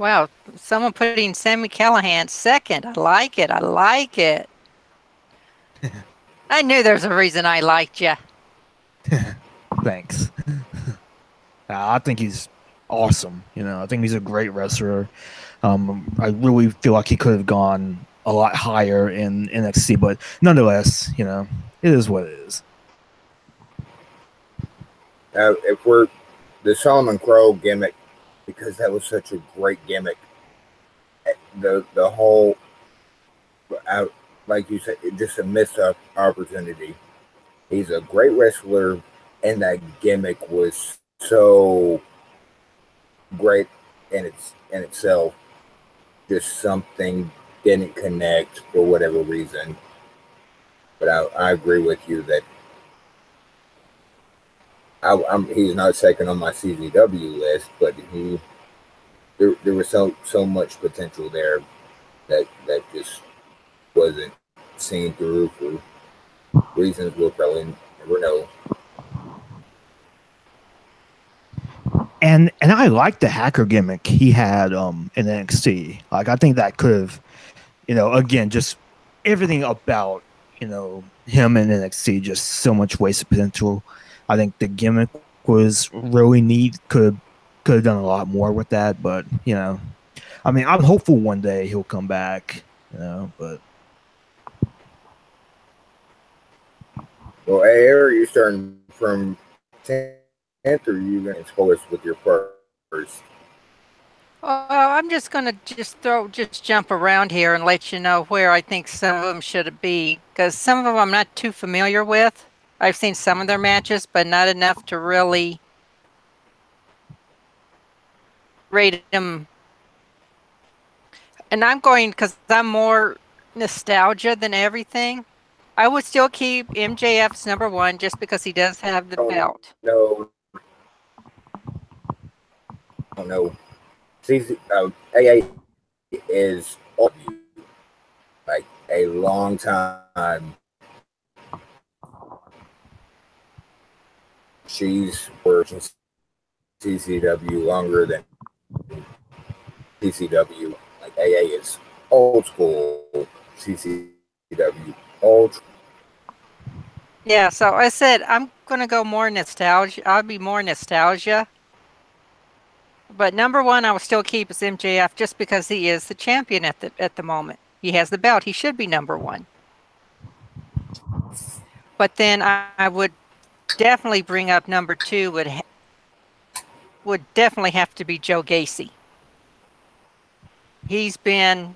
Wow, someone putting Sammy Callahan second. I like it. I like it. I knew there's a reason I liked you. Thanks. I think he's awesome. I think he's a great wrestler. I really feel like he could have gone a lot higher in NXT, but nonetheless, it is what it is. If we're the Solomon Crow gimmick, because that was such a great gimmick, the whole, like you said, just a missed opportunity. He's a great wrestler, and that gimmick was so great in itself. Just something didn't connect for whatever reason. But I agree with you that he's not second on my CZW list, but there was so much potential there that just wasn't seen through for reasons we'll probably never know. And I like the hacker gimmick he had in NXT. Like I think that could have, again, just everything about him in NXT, just so much wasted potential. I think the gimmick was really neat. Could have done a lot more with that, but I mean, I'm hopeful one day he'll come back. But Well, hey, are you starting from 10th, or are you going to spoil us with your first? Well, I'm just gonna just jump around here and let you know where I think some of them should be, because some of them I'm not too familiar with. I've seen some of their matches, but not enough to really rate them. And I'm going because I'm more nostalgia than everything. I would still keep MJF's number one just because he does have the belt. No, no. AA is like a long time. She's working CCW longer than CCW. Like AA is old school. CCW old. Yeah, so I said I'm gonna go more nostalgia. I'll be more nostalgia. But number one, I will still keep is MJF just because he is the champion at the moment. He has the belt. He should be number one. But then I would definitely bring up number two would definitely have to be Joe Gacy. He's a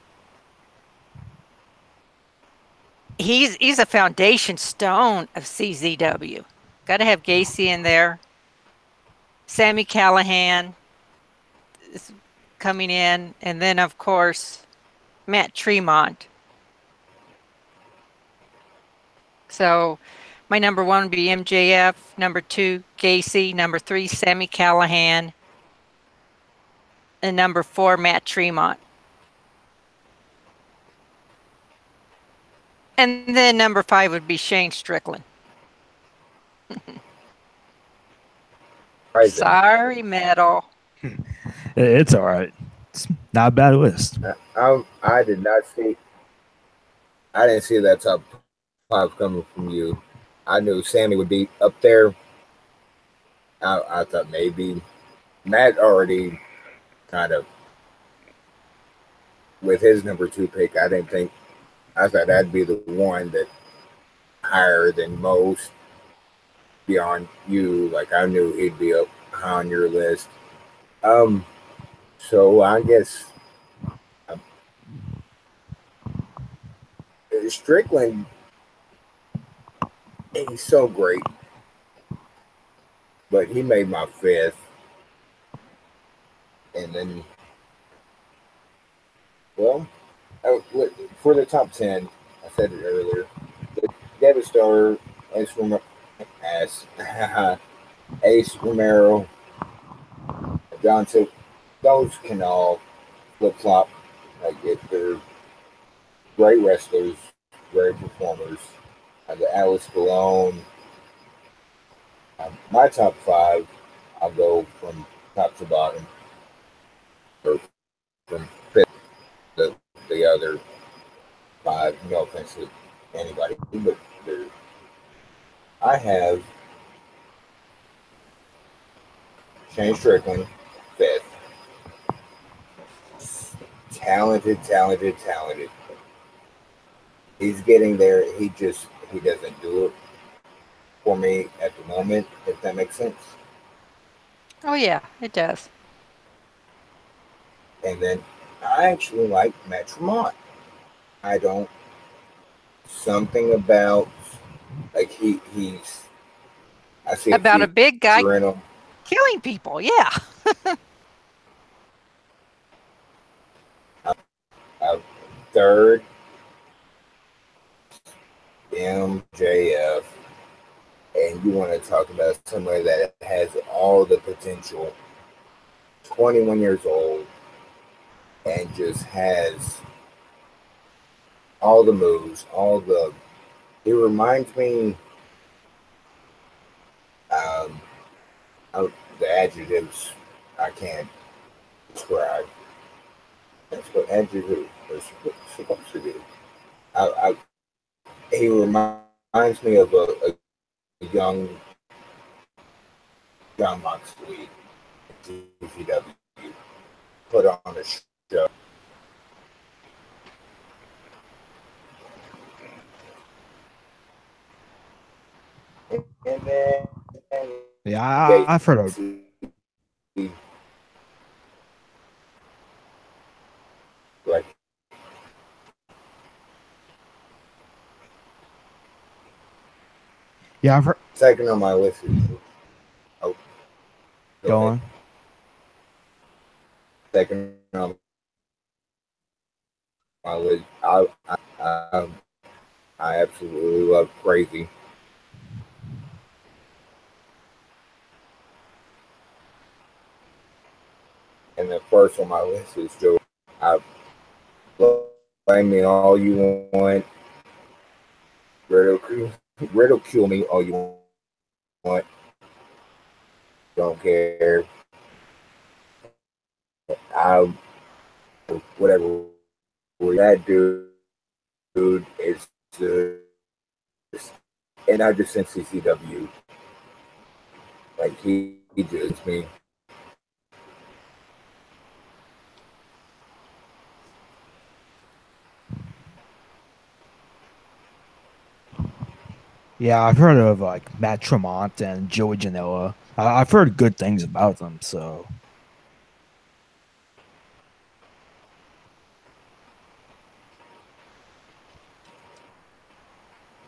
foundation stone of CZW. Got to have Gacy in there. Sammy Callahan is coming in, and then of course Matt Tremont. So my number one would be MJF, number two Gacy, number three Sammy Callahan, and number four Matt Tremont. And then number five would be Shane Strickland. Sorry, Metal. it's all right. It's not a bad list. I did not see. I didn't see that top five coming from you. I knew Sammy would be up there. I thought maybe Matt already kind of with his number two pick. I didn't think. I thought that'd be the one that higher than most beyond you. Like I knew he'd be up high on your list. So I guess Strickland, he's so great, but he made my fifth, and then, well, for the top 10, I said it earlier, David Starr, Ace Romero, John Silk, those can all flip flop. Like they're great wrestlers, great performers. The Alice Colon. My top five, I'll go from top to bottom. to anybody, but I have Shane Strickland fifth. Talented, talented, talented. He's getting there. He doesn't do it for me at the moment, if that makes sense. Oh yeah, it does. And then I actually like Matt Tremont. I don't something about like he's I see a About a big guy future in him. killing people. Yeah. Third, MJF, and you want to talk about somebody that has all the potential. 21 years old, and just has all the moves, all the. It reminds me of the adjectives I can't describe. That's what adjective is supposed to do. He reminds me of a young John Moxley, VWP, put on a show. And then, Yeah, I've heard of. Like, Yeah, I've heard. second on my list is. Oh, Go on. Second on my list. I absolutely love Crazy. And the first on my list is Joe. I blame me all you want. Ridicule me all you want. Don't care. I whatever. That dude is and I just sent CCW. Like he just me. Yeah, I've heard of like Matt Tremont and Joey Janela. I've heard good things about them. So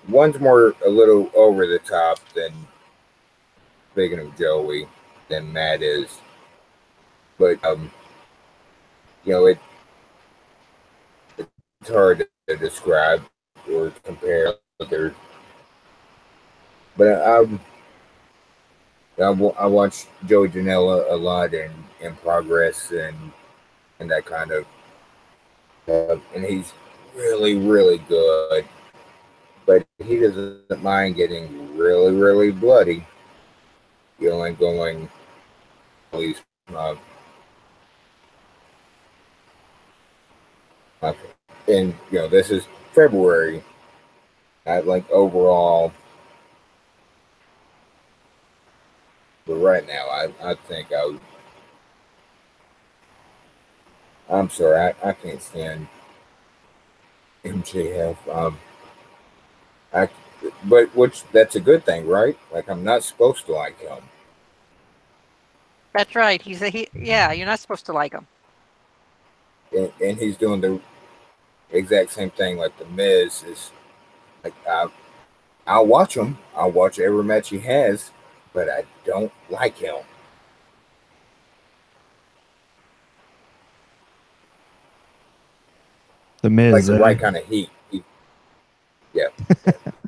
One's more a little over the top than speaking of Joey than Matt is, but you know it's hard to describe or compare other. But I watch Joey Janela a lot in Progress and that kind of and he's really really good, but he doesn't mind getting really really bloody, you know, and going at least and you know this is February. I like overall, but right now I think I'm sorry I can't stand MJF. I but which that's a good thing, right? Like I'm not supposed to like him. That's right. Yeah, you're not supposed to like him. And he's doing the exact same thing. Like the Miz is like I'll watch him. I'll watch every match he has, but I don't like him. the Miz, Like the right kind of heat. Yeah.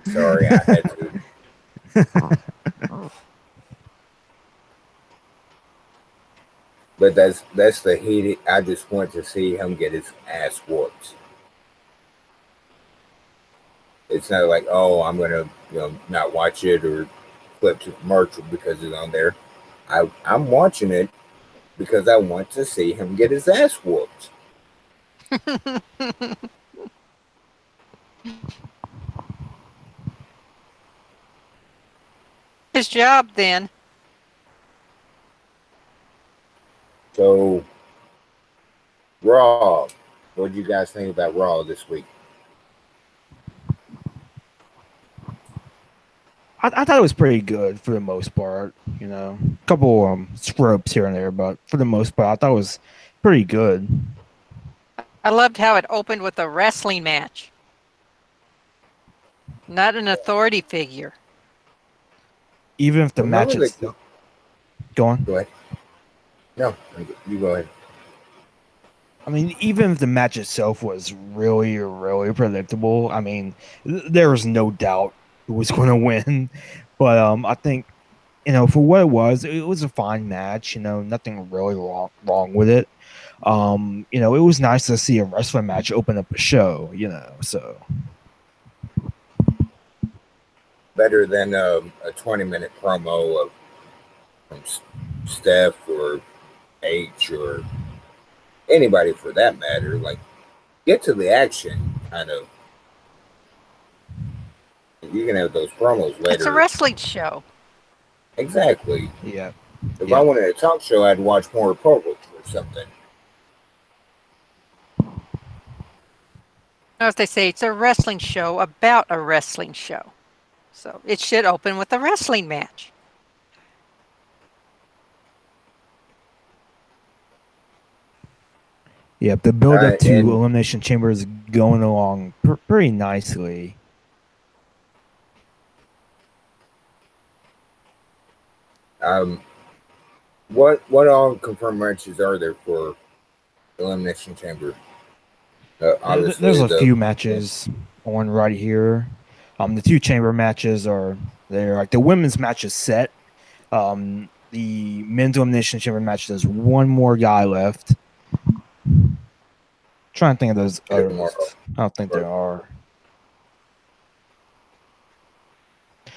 Sorry, I had to. But that's the heat. I just want to see him get his ass whooped. It's not like, oh, I'm gonna not watch it or flip to commercial because it's on there. I'm watching it because I want to see him get his ass whooped. his job then. So, Raw. What did you guys think about Raw this week? I thought it was pretty good for the most part. A couple screw-ups here and there, but for the most part, I thought it was pretty good. I loved how it opened with a wrestling match, not an authority figure. Even if the match Remember is go on. Go ahead. No, you go ahead. I mean, even if the match itself was really, really predictable, I mean, there was no doubt who was going to win. But I think, for what it was a fine match. Nothing really wrong with it. It was nice to see a wrestling match open up a show. So Better than a 20-minute promo of from Steph or H or anybody for that matter. Like, get to the action, kind of. You can have those promos later. It's a wrestling show. Exactly. yeah. If I wanted a talk show, I'd watch more promos or something. As they say, it's a wrestling show about a wrestling show. So it should open with a wrestling match. Yep, the build up to Elimination Chamber is going along pretty nicely. What all confirmed matches are there for Elimination Chamber? There's a few matches on right here. The 2 chamber matches are there. Like the women's match is set. The men's Elimination Chamber match, there's one more guy left. Trying to think of those others. I don't think there are.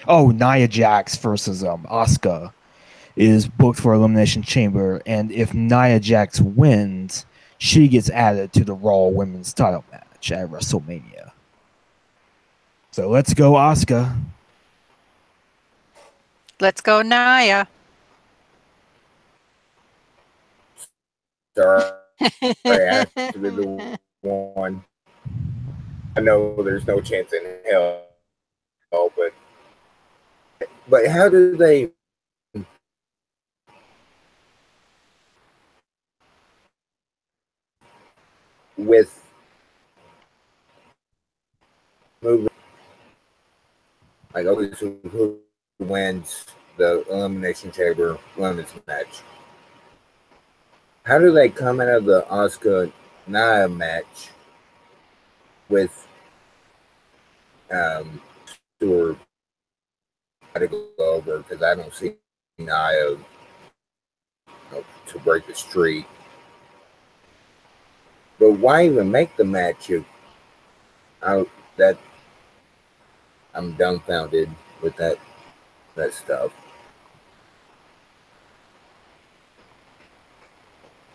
Oh, Nia Jax versus Asuka is booked for Elimination Chamber, and if Nia Jax wins, she gets added to the Raw Women's title match at WrestleMania. So let's go, Asuka. Let's go, Nia. Sorry, I have to be the one. I know there's no chance in hell, but how do they? With moving, like, okay, so who wins the Elimination Chamber women's match? How do they come out of the Asuka Nia match with Stewart to go over? Because I don't see Nia to break the streak. But why even make the match if that I'm dumbfounded with that stuff.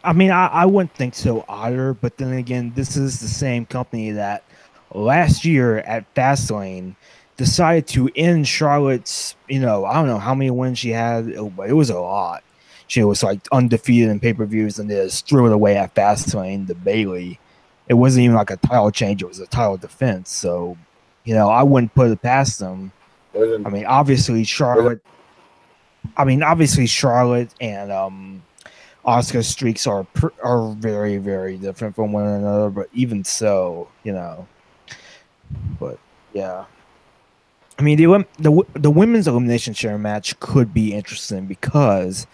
I mean, I wouldn't think so either, but then again, this is the same company that last year at Fastlane decided to end Charlotte's, I don't know how many wins she had, but it was a lot. She was like undefeated in pay-per-views and just threw it away at Fastlane to Bayley. It wasn't even like a title change, it was a title defense. So, I wouldn't put it past them. I mean, obviously Charlotte and Asuka's streaks are very, very different from one another, but even so, But yeah, I mean the women's elimination chamber match could be interesting because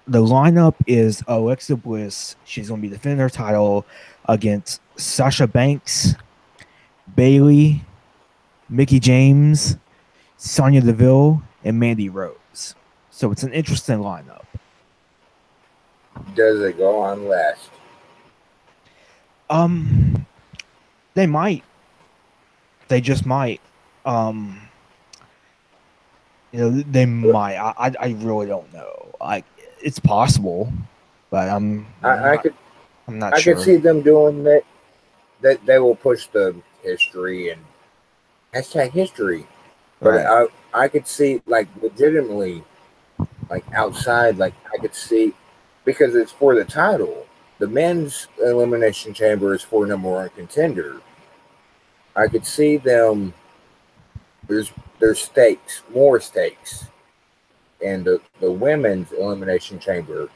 the lineup is Alexa Bliss. She's going to be defending her title against Sasha Banks, Bayley, Mickie James, Sonya Deville, and Mandy Rose. So it's an interesting lineup. Does it go on last? They might. They just might. They might. I really don't know. It's possible, but I'm not sure. I could see them doing that. That they will push the history and hashtag history. But Right. I could see like legitimately like outside, like I could see because it's for the title. The men's elimination chamber is for number one contender. I could see them. There's stakes, more stakes, and the women's elimination chamber.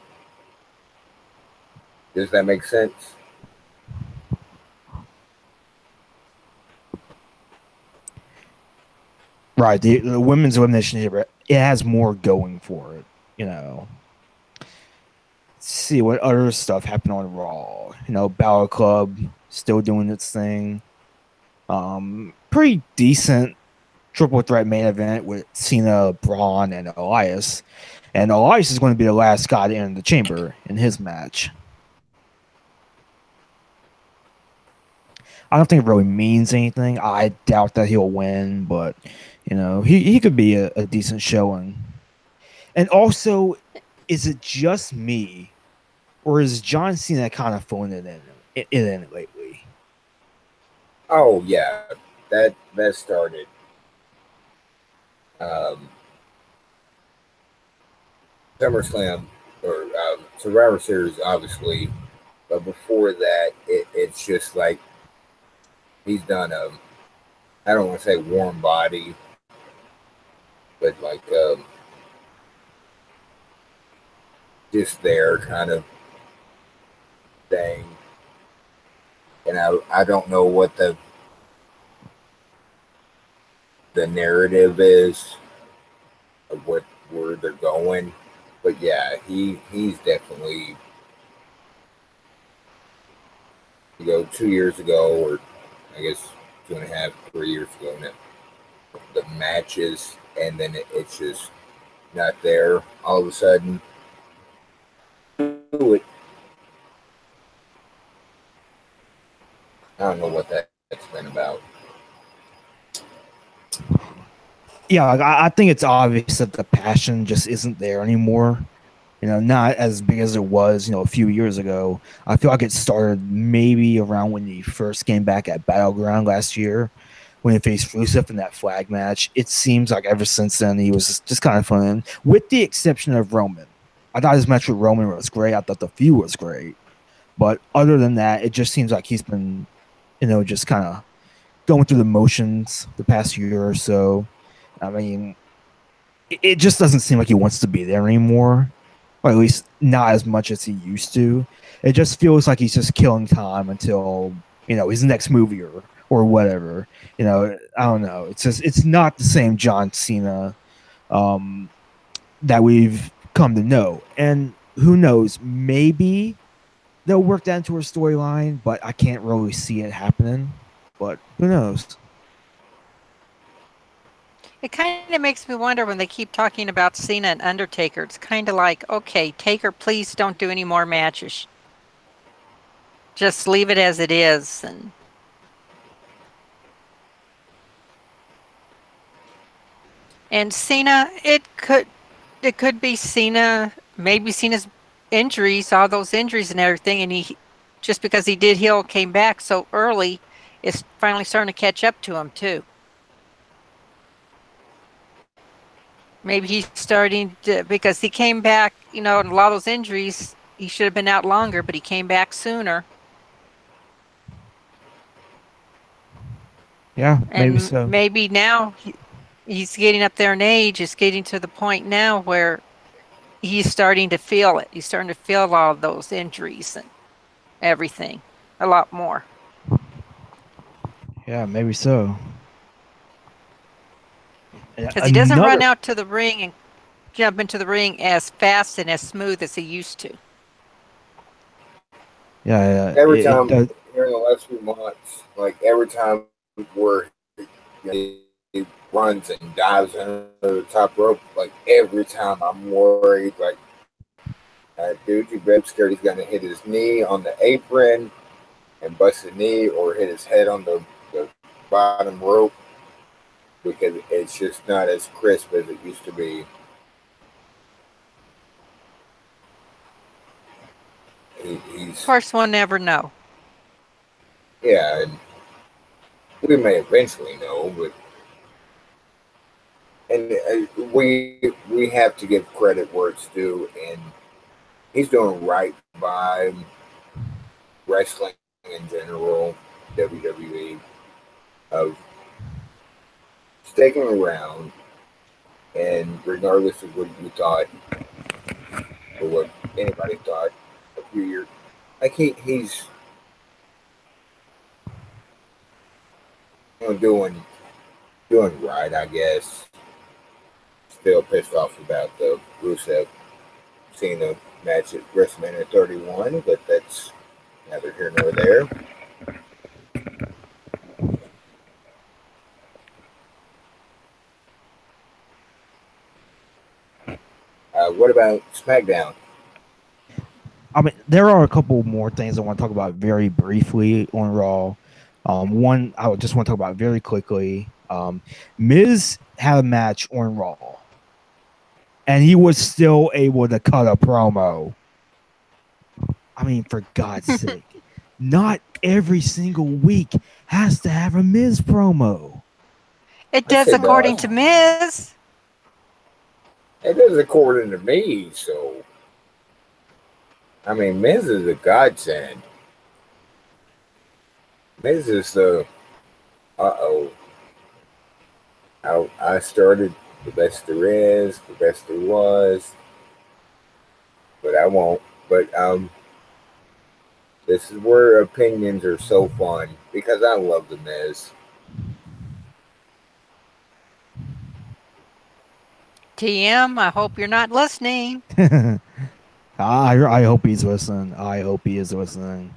Does that make sense? Right. The women's elimination chamber, it has more going for it. You know, see what other stuff happened on Raw. You know, Balor Club still doing its thing. Pretty decent triple threat main event with Cena, Braun, and Elias. And Elias is going to be the last guy to enter the chamber in his match. I don't think it really means anything. I doubt that he'll win, but you know, he could be a decent showing. And also, is it just me, or is John Cena kind of phoning it in lately? Oh yeah, that started. Um, SummerSlam or Survivor Series, obviously, but before that, it's just like he's done a. I don't want to say warm body, but like just there kind of thing. And I don't know what the narrative is of what where they're going, but yeah, he's definitely, 2 years ago, or I guess 2.5, 3 years ago now, the matches, and then it's just not there all of a sudden. I don't know what that's been about. Yeah, like, I think it's obvious that the passion just isn't there anymore. You know, not as big as it was, a few years ago. I feel like it started maybe around when he first came back at Battleground last year when he faced Rusev in that flag match. It seems like ever since then he was just kind of fun, with the exception of Roman. I thought his match with Roman was great. I thought the feud was great. But other than that, it just seems like he's been, just kind of going through the motions the past year or so. I mean, it just doesn't seem like he wants to be there anymore, or at least not as much as he used to. It just feels like he's just killing time until his next movie or whatever. I don't know. It's not the same John Cena um, that we've come to know. And who knows? Maybe they'll work that into her storyline, but I can't really see it happening. But who knows? It kind of makes me wonder when they keep talking about Cena and Undertaker. It's kind of like, okay, Taker, please don't do any more matches. Just leave it as it is. And Cena, it could be Cena, maybe Cena's injuries, all those injuries and everything, and he just because he did heal, came back so early, it's finally starting to catch up to him too. Maybe he's starting to, because he came back, and a lot of those injuries, he should have been out longer, but he came back sooner. Yeah, maybe And so. maybe now he's getting up there in age. It's getting to the point now where he's starting to feel it. He's starting to feel all of those injuries and everything a lot more. Yeah, maybe so. Because he doesn't run out to the ring and jump into the ring as fast and as smooth as he used to. Yeah, every time during the last few months, like every time where he runs and dives under the top rope, like every time I'm worried, like, dude, you better scared he's gonna hit his knee on the apron and bust his knee, or hit his head on the bottom rope, because it's just not as crisp as it used to be. He's, of course, we'll never know. Yeah, and we may eventually know, but and we have to give credit where it's due, and he's doing right by wrestling in general, WWE, of sticking around, and regardless of what you thought or what anybody thought a few years, like he's doing right, I guess. Still pissed off about the Rusev Cena match at WrestleMania 31, but that's neither here nor there. What about SmackDown? I mean, there are a couple more things I want to talk about very briefly on Raw. One I would just want to talk about very quickly. Miz had a match on Raw, and he was still able to cut a promo. I mean, for God's sake, not every single week has to have a Miz promo. It does according to Miz. It does according to me, so I mean, Miz is a godsend. Miz is the I started the best there is, the best there was, but I won't. But this is where opinions are so fun because I love the Miz. TM, I hope you're not listening. I hope he's listening. I hope he is listening.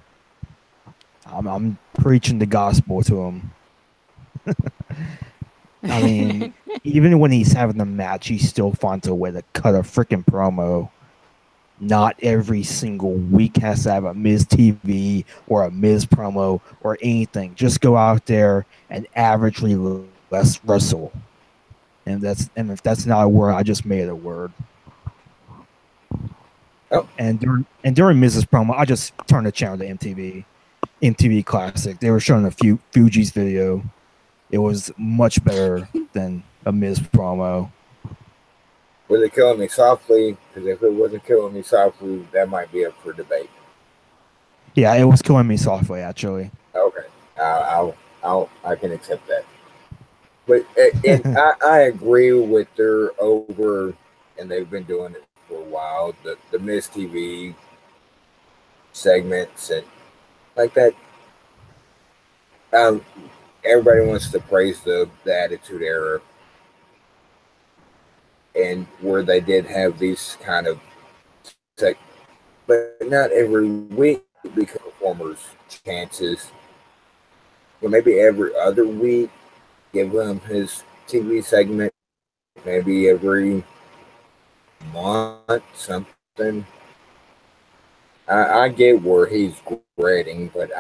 I'm preaching the gospel to him. I mean, even when he's having the match, he still finds a way to cut a freaking promo. Not every single week has to have a Miz TV or a Miz promo or anything. Just go out there and averagely let's wrestle. And if that's not a word, I just made a word. Oh. And during Miz's promo, I just turned the channel to MTV Classic. They were showing a Fuji's video. It was much better than a Miz promo. Was it killing me softly? Because if it wasn't killing me softly, that might be up for debate. Yeah, it was killing me softly, actually. Okay, I can accept that. But and I agree with their over, and they've been doing it for a while. The Miz TV segments and like that. Everybody wants to praise the Attitude Era, and where they did have these kind of but not every week because performers' chances. Well, maybe every other week, give him his TV segment. Maybe every month, something. I get where he's grading, but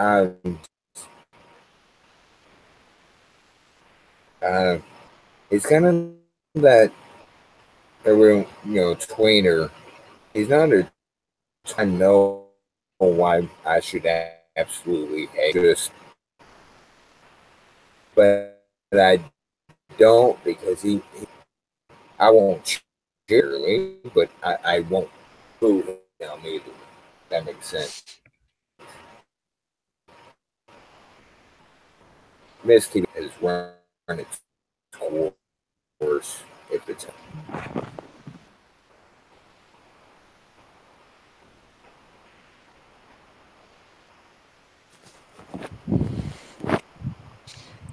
it's kind of that every tweener. He's not a. I know why I should absolutely hate this, but I don't because I won't cheerily, but I won't boo him either. That makes sense. Misty has run its course if it's.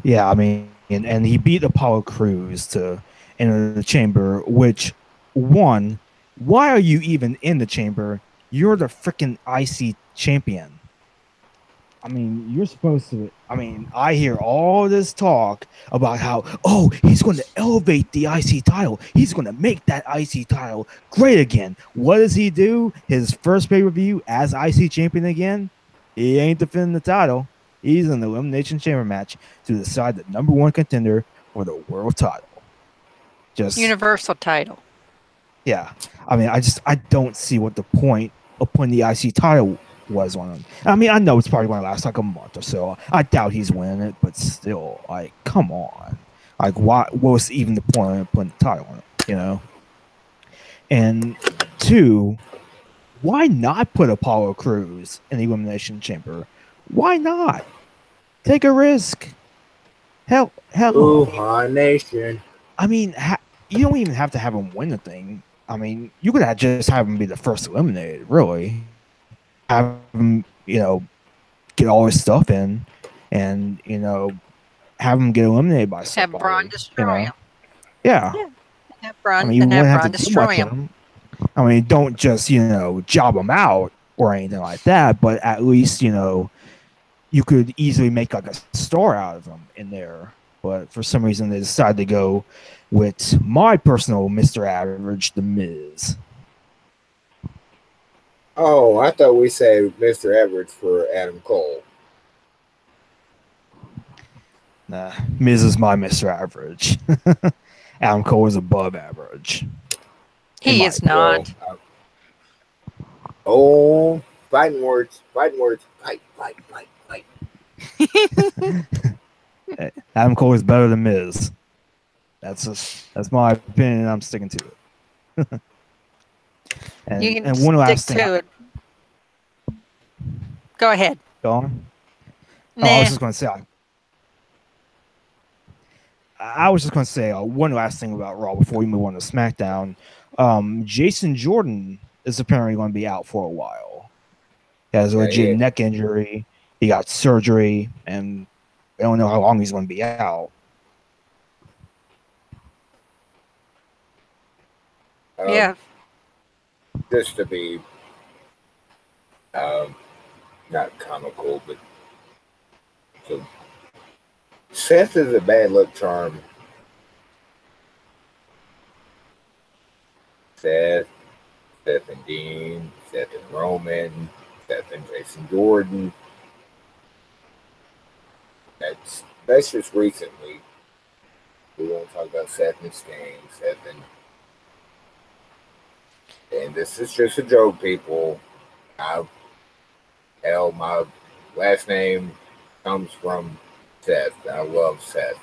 Yeah, I mean, and he beat Apollo Crews to enter the chamber, which, one, why are you even in the chamber? You're the freaking IC champion. I mean, you're supposed to. I mean, I hear all this talk about how, he's going to elevate the IC title. He's going to make that IC title great again. What does he do? His first pay-per-view as IC champion again? He ain't defending the title. He's in the Elimination Chamber match to decide the number one contender for the world title. Just Universal title. Yeah. I mean, I don't see what the point of putting the IC title was on him. I mean, I know it's probably going to last like a month or so. I doubt he's winning it, but still, like, come on. Like, why? What was even the point of putting the title on it? You know. And two, why not put Apollo Crews in the Elimination Chamber? Why not take a risk? Hell. Wuhan Nation. I mean, you don't even have to have him win the thing. I mean, you could just have him be the first eliminated. Really, have him, get all his stuff in, and have him get eliminated by Have somebody. Braun destroy him. Yeah. Have I Braun, mean, you then have wouldn't have Braun to do destroy much him. with him. I mean, don't just job him out or anything like that, but at least you could easily make like a star out of him in there. But for some reason, they decided to go with my personal Mr. Average, The Miz. Oh, I thought we said Mr. Everett for Adam Cole. Nah, Miz is my Mr. Average. Adam Cole is above average. He is not. Oh, fighting words, fight, fight. Adam Cole is better than Miz. That's my opinion. I'm sticking to it. You can and one last stick thing. to it. Go ahead. Go on. Nah. I was just going to say. I was just going to say one last thing about Raw before we move on to SmackDown. Jason Jordan is apparently going to be out for a while. He has a legit neck injury. He got surgery, and I don't know how long he's going to be out. Yeah. Just to be not comical, but so Seth is a bad luck charm. Seth and Dean, Seth and Roman, Seth and Jason Jordan. That's just recently. We won't talk about Seth and Sting, and this is just a joke, people. My last name comes from Seth. I love Seth.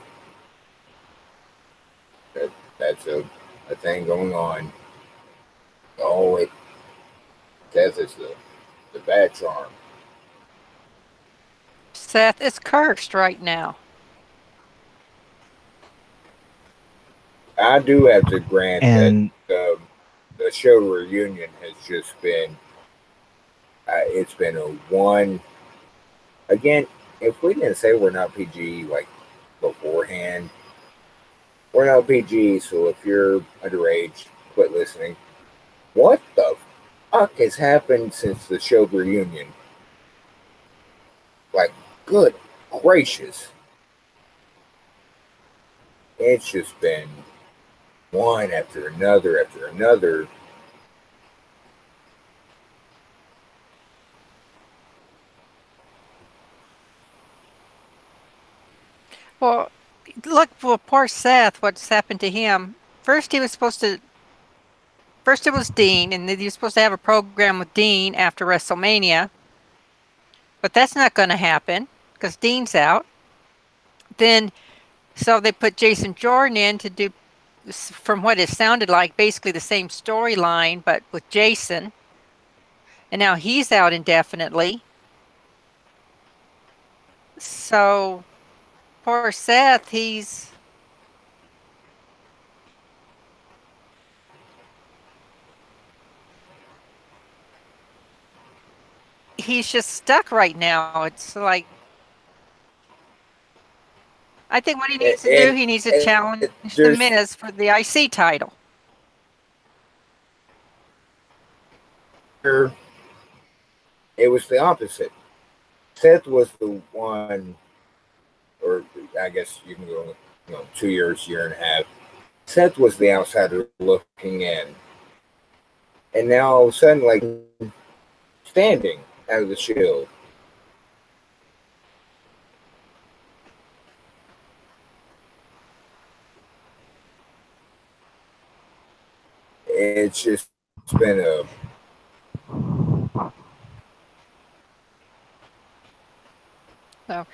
That's a thing going on. Oh, Seth is the bad charm. Seth is cursed right now. I do have to grant that the show reunion has just been. It's been a one. Again, if we didn't say we're not PG like beforehand, we're not PG. So if you're underage, quit listening. What the fuck has happened since the show reunion? Like, good gracious. It's just been one after another after another. Well, look, poor Seth, what's happened to him. First it was Dean, and then he was supposed to have a program with Dean after WrestleMania. But that's not going to happen because Dean's out. Then, so they put Jason Jordan in to do, from what it sounded like, basically the same storyline, but with Jason. And now he's out indefinitely. So, poor Seth, he's just stuck right now. It's like, I think what he needs to do, he needs to challenge The Miz for the IC title. It was the opposite. Seth was the one, or I guess you can go, 2 years, year and a half. Seth was the outsider looking in. And now all of a sudden, like, standing out of the Shield. It's been a. So,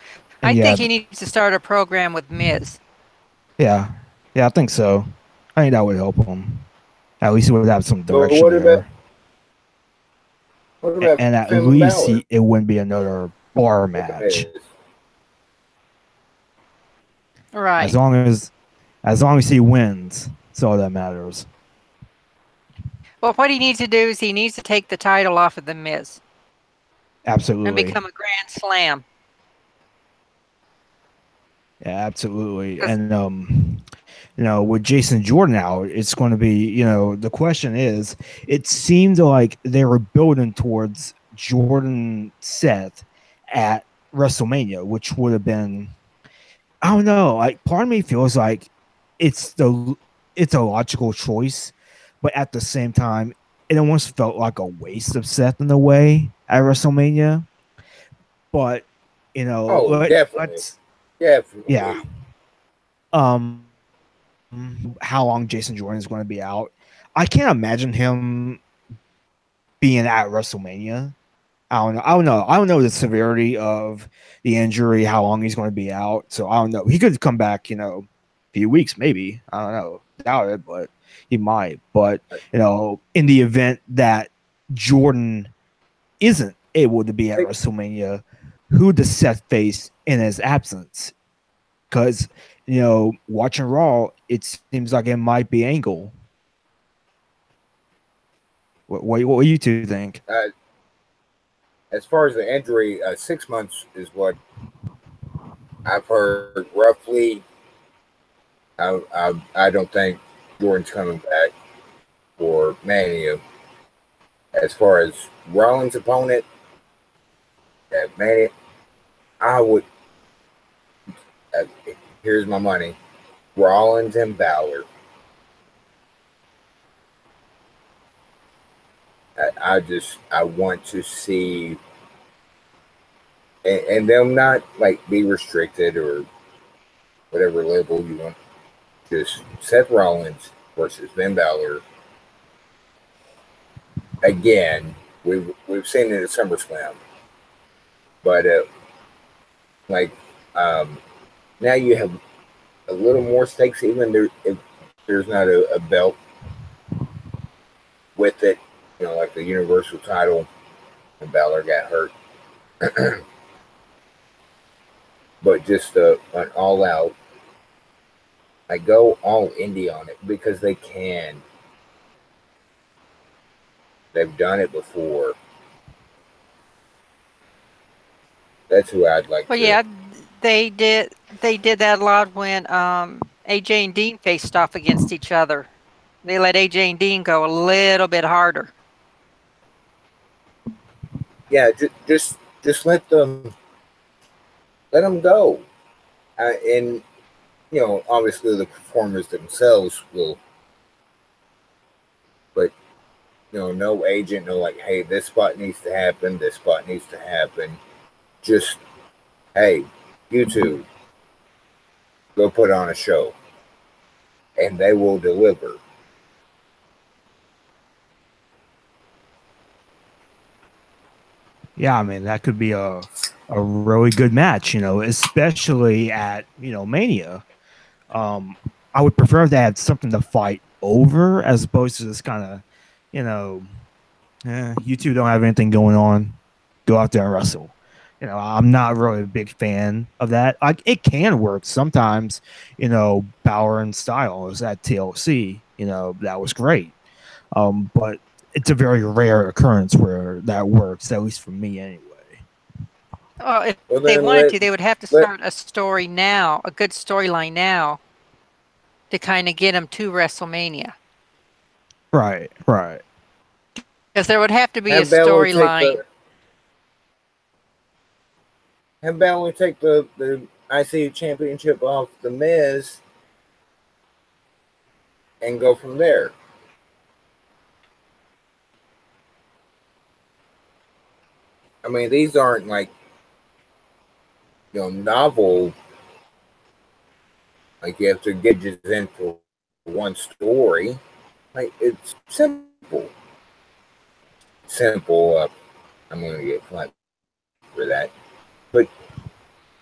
I think he needs to start a program with Miz. Yeah, yeah, I think so. I think that would help him. At least it would have some But direction there, what about and at Finn least Balor it wouldn't be another bar with the match. Miz? As Right. long as he wins, that's all that matters. Well, what he needs to do is he needs to take the title off of the Miz and Absolutely. become a Grand Slam. Yeah, absolutely. 'Cause And with Jason Jordan out, it's going to be, the question is, it seemed like they were building towards Jordan Seth at WrestleMania, which would have been, I don't know, like part of me feels like it's the it's a logical choice, but at the same time, it almost felt like a waste of Seth in a way at WrestleMania. But Oh, definitely, let's yeah. definitely. How long Jason Jordan is going to be out. I can't imagine him being at WrestleMania. I don't know the severity of the injury, how long he's going to be out. So I don't know. He could come back, a few weeks, maybe. I don't know. Doubt it, but he might. But in the event that Jordan isn't able to be at Like, WrestleMania, who does Seth face in his absence? Because watching Raw, it seems like it might be Angle. What do you two think? as far as the injury, 6 months is what I've heard roughly. I don't think Jordan's coming back for Mania. As far as Rollins' opponent at Mania, I would. Uh, Here's my money: Rollins and Balor. I want to see, and them not like be restricted or whatever label you want. Just Seth Rollins versus Finn Balor again. We've seen it at SummerSlam, but like um, now you have a little more stakes. Even there, if there's not a belt with it, like the Universal title, and Balor got hurt, but just an all out. I go all indie on it because they can. They've done it before. That's who I'd like well, to. yeah, they did that a lot when AJ and Dean faced off against each other. They let AJ and Dean go a little bit harder. Yeah, just let them go, and obviously the performers themselves will, but no agent, no like, hey, this spot needs to happen, this spot needs to happen. Just hey, you two go put on a show, and they will deliver. Yeah, I mean that could be a really good match, especially at Mania. Um, I would prefer if they had something to fight over as opposed to this kind of, you know, you two don't have anything going on. Go out there and wrestle. I'm not really a big fan of that. Like it can work sometimes. Power and Styles at TLC. That was great. But it's a very rare occurrence where that works. At least for me, anyway. Well, if Well, they then wanted to, they would have to let start a story now, a good storyline now, to kind of get them to WrestleMania. Right. Right. Because there would have to be a have Balor take storyline. the have Balor take the IC championship off the Miz and go from there. I mean, these aren't like novel. Like you have to get just in for one story. Like it's simple, simple. I'm gonna get flack for that, but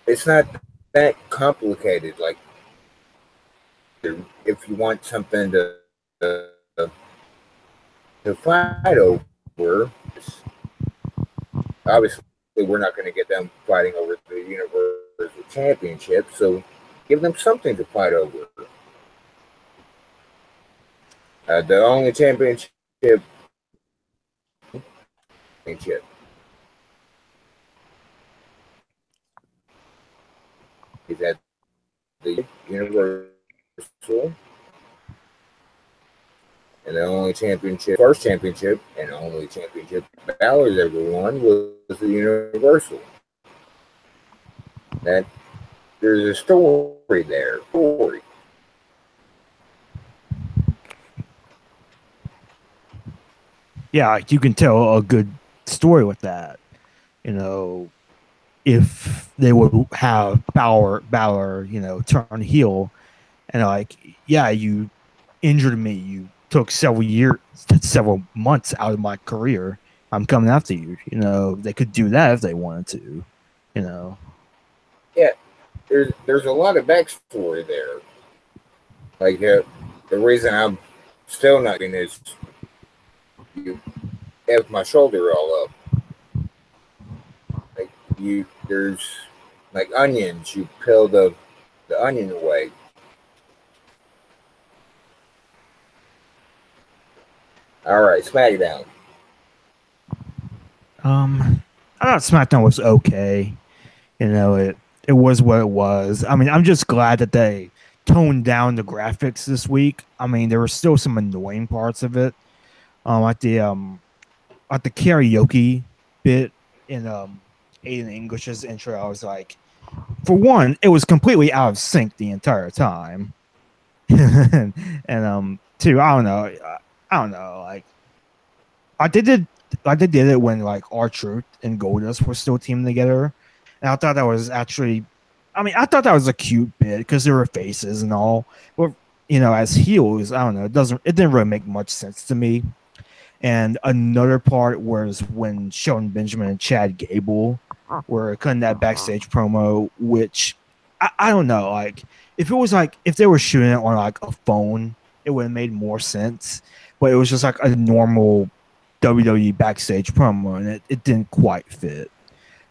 it's not that complicated. Like if you want something to fight over, obviously we're not going to get them fighting over the Universal Championship, so give them something to fight over. The only championship is at the Universal, and the only championship, first championship, and the only championship Balor's ever won was the Universal. That there's a story there. Yeah, you can tell a good story with that. If they would have Balor, turn heel, and like, yeah, you injured me. You took several months out of my career. I'm coming after you. They could do that if they wanted to. Yeah, there's a lot of backstory there. Like the reason I'm still not in is you have my shoulder all up. Like there's like onions. You peel the onion away. All right, SmackDown. I thought SmackDown was okay. It was what it was. I mean, I'm just glad that they toned down the graphics this week. I mean, there were still some annoying parts of it. Like the karaoke bit in Aiden English's intro, I was like, for one, it was completely out of sync the entire time. and two, I don't know, like they did it when like R-Truth and Goldust were still teaming together, and I thought that was actually, I mean, I thought that was a cute bit because they were faces and all, but as heels, I don't know, it didn't really make much sense to me. And another part was when Shelton Benjamin and Chad Gable were cutting that backstage promo, which I don't know, like if they were shooting it on like a phone, it would have made more sense. But it was just like a normal WWE backstage promo, and it didn't quite fit.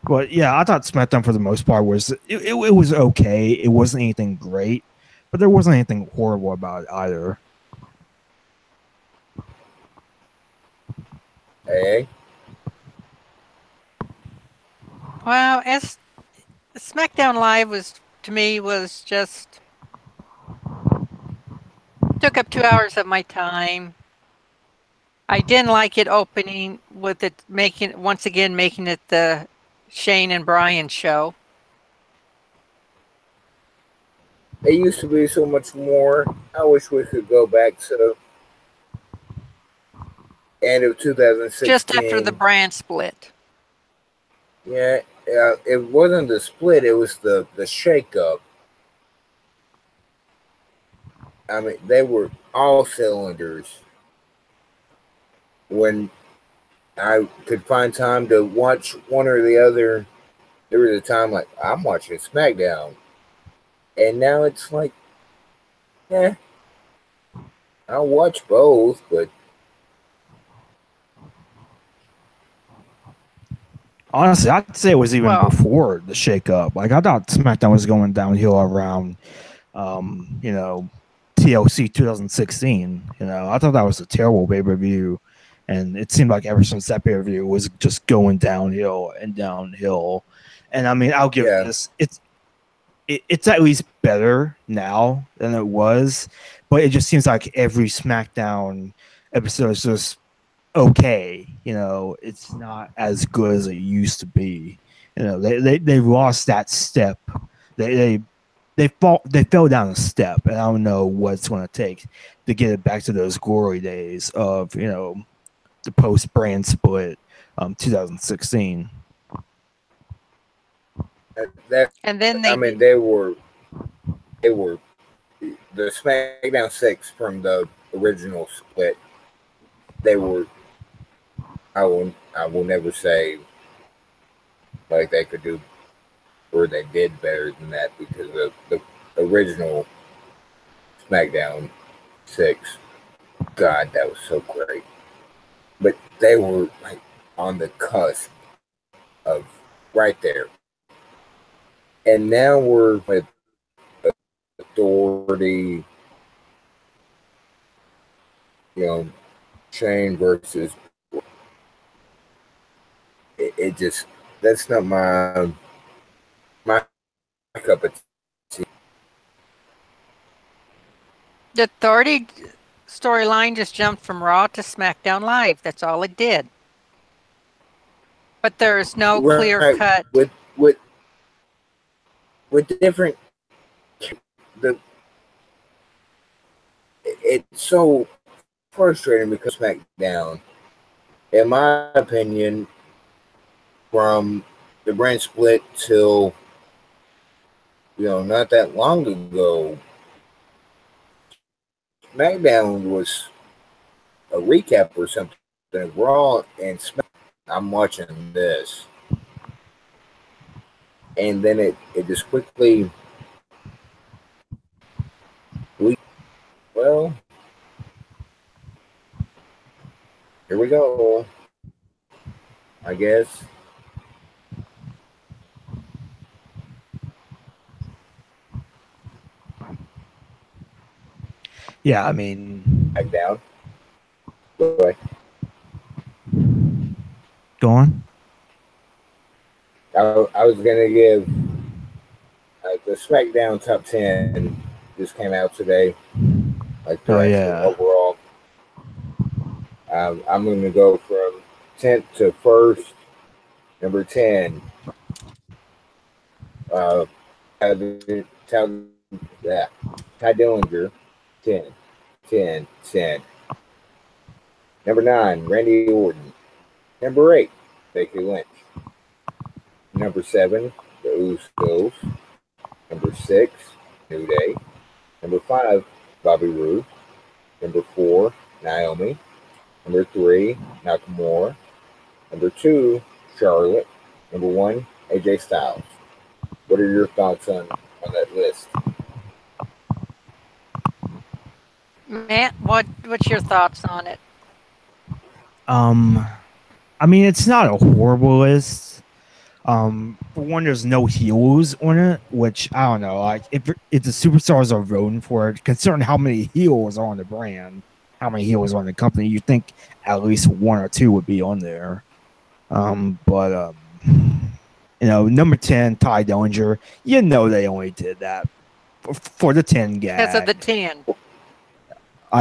But yeah, I thought SmackDown for the most part was it was okay. It wasn't anything great, but there wasn't anything horrible about it either. Hey, Well, as SmackDown Live was to me was just took up 2 hours of my time. I didn't like it opening with it making it the Shane and Brian show. it used to be so much more. I wish we could go back to end of 2016. Just after the brand split. Yeah, it wasn't the split. It was the shakeup. I mean, they were all cylinders. When I could find time to watch one or the other, there was a time like I'm watching SmackDown, and now it's like, yeah, I'll watch both, but honestly, I'd say it was even before the shakeup. Like I thought SmackDown was going downhill around, TLC 2016. I thought that was a terrible pay-per-view, and it seemed like ever since that pay-per-view was just going downhill and downhill. And I mean, I'll give this it's at least better now than it was, but it just seems like every SmackDown episode is just okay. It's not as good as it used to be. They lost that step. They fell down a step, and I don't know what it's going to take to get it back to those glory days of the post brand split 2016. And then they were the SmackDown 6 from the original split. They were, I will never say like they could do or they did better than that, because the original SmackDown 6. God, that was so great. But they were like on the cusp of right there. And now we're with Authority, you know, Shane versus. It just, that's not my cup of tea. The Authority storyline just jumped from Raw to SmackDown Live. That's all it did. But there's no clear Right, cut. with different the it's so frustrating because SmackDown, in my opinion, from the brand split till not that long ago, SmackDown was a recap or something of Raw and SmackDown. I'm watching this, and then it just quickly. Well, here we go. I guess. Yeah, I mean, Back down. Go on. I was gonna give the SmackDown top 10 just came out today. Like the overall. I'm gonna go from 10th to 1st. Number 10. Ty Dillinger. 10. 10. 10. Number 9, Randy Orton. Number 8, Becky Lynch. Number 7, the Usos. Number 6, New Day. Number 5, Bobby Roode. Number 4, Naomi. Number 3, Nakamura. Number 2, Charlotte. Number 1, AJ Styles. What are your thoughts on that list? Matt, what's your thoughts on it? I mean, it's not a horrible list. For one, there's no heels on it, which I don't know. Like, if the superstars are voting for it, considering how many heels are on the brand, how many heels are on the company, you think at least 1 or 2 would be on there. But number 10, Ty Dillinger. They only did that for the 10 gag. Because of the 10.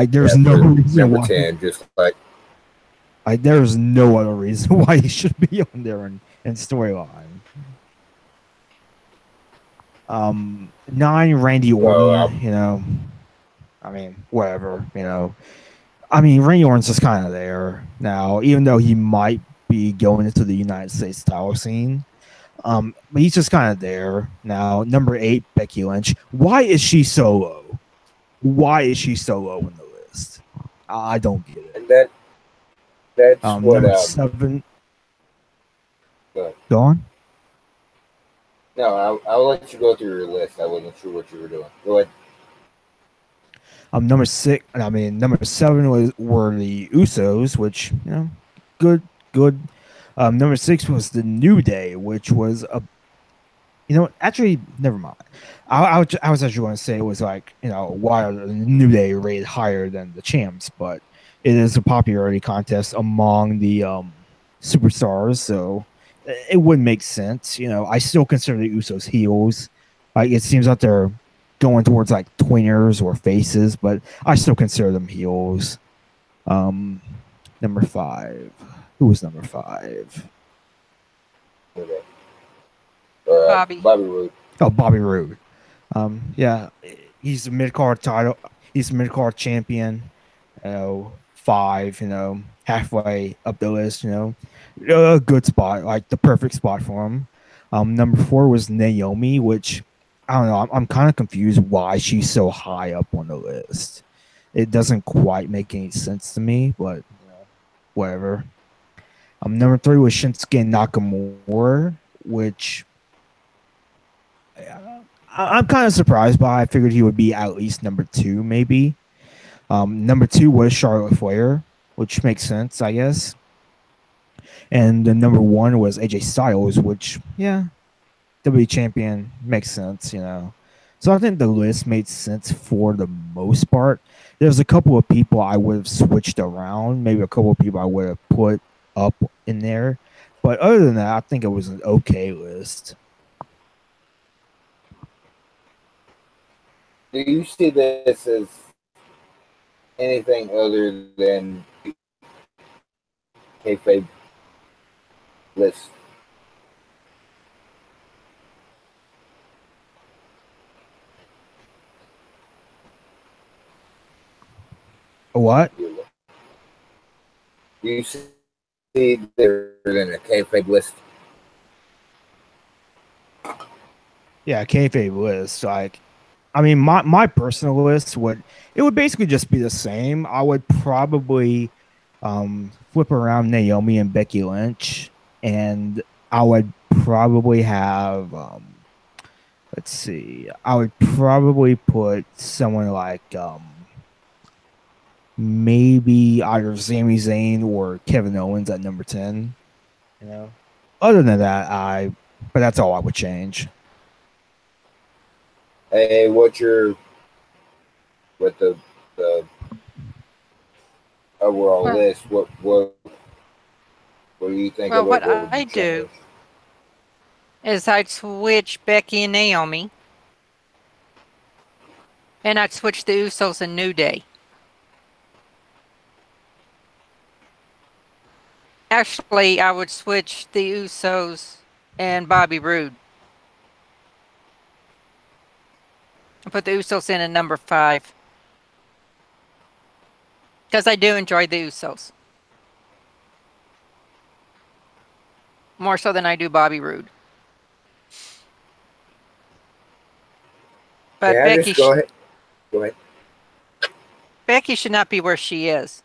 There's no reason number why. 10, just like. There's no other reason why he should be on there in storyline. 9, Randy Orton. I mean, whatever. I mean, Randy Orton's just kind of there now, even though he might be going into the United States title scene. But he's just kind of there now. Number 8, Becky Lynch. Why is she so low? Why is she so low in the list? I don't get it. And that's what. Number 7. Go on. No, I'll let you go through your list. I wasn't sure what you were doing. Go ahead. Number 7 were the Usos, which good. Number 6 was the New Day, which was actually never mind. I was actually going to say it was like why are the New Day rated higher than the champs, but it is a popularity contest among the superstars, so it wouldn't make sense. I still consider the Usos heels. Like, it seems like they're going towards like tweeners or faces, but I still consider them heels. Number 5. Who was number 5? Okay. Bobby Roode. Oh, Bobby Roode. Yeah, he's a mid-card title. He's a mid-card champion. 5. Halfway up the list. A good spot, like the perfect spot for him. Number 4 was Naomi, which I don't know. I'm kind of confused why she's so high up on the list. It doesn't quite make any sense to me, but whatever. Number 3 was Shinsuke Nakamura, which I'm kind of surprised by. I figured he would be at least number 2, maybe. Number 2 was Charlotte Flair, which makes sense, I guess. And the number 1 was AJ Styles, which, yeah, WWE champion makes sense, you know. So I think the list made sense for the most part. There's a couple of people I would have switched around, maybe a couple of people I would have put up in there. But other than that, I think it was an okay list. Do you see this as anything other than kayfabe list? What? Do you see there than a kayfabe list? Yeah, kayfabe list. Like, I mean, my personal list would basically just be the same. I would probably flip around Naomi and Becky Lynch, and I would probably have let's see, I would probably put someone like maybe either Sami Zayn or Kevin Owens at number 10. You know, other than that, but that's all I would change. Hey, what's your with the overall Well, list? What do you think well, of what it? What would I you do change? is I'd switch Becky and Naomi, and I'd switch the Usos and New Day. Actually, I would switch the Usos and Bobby Roode. I put the Usos in at number 5 because I do enjoy the Usos more so than I do Bobby Roode. But Yeah, just go ahead. Go ahead. Becky should not be where she is.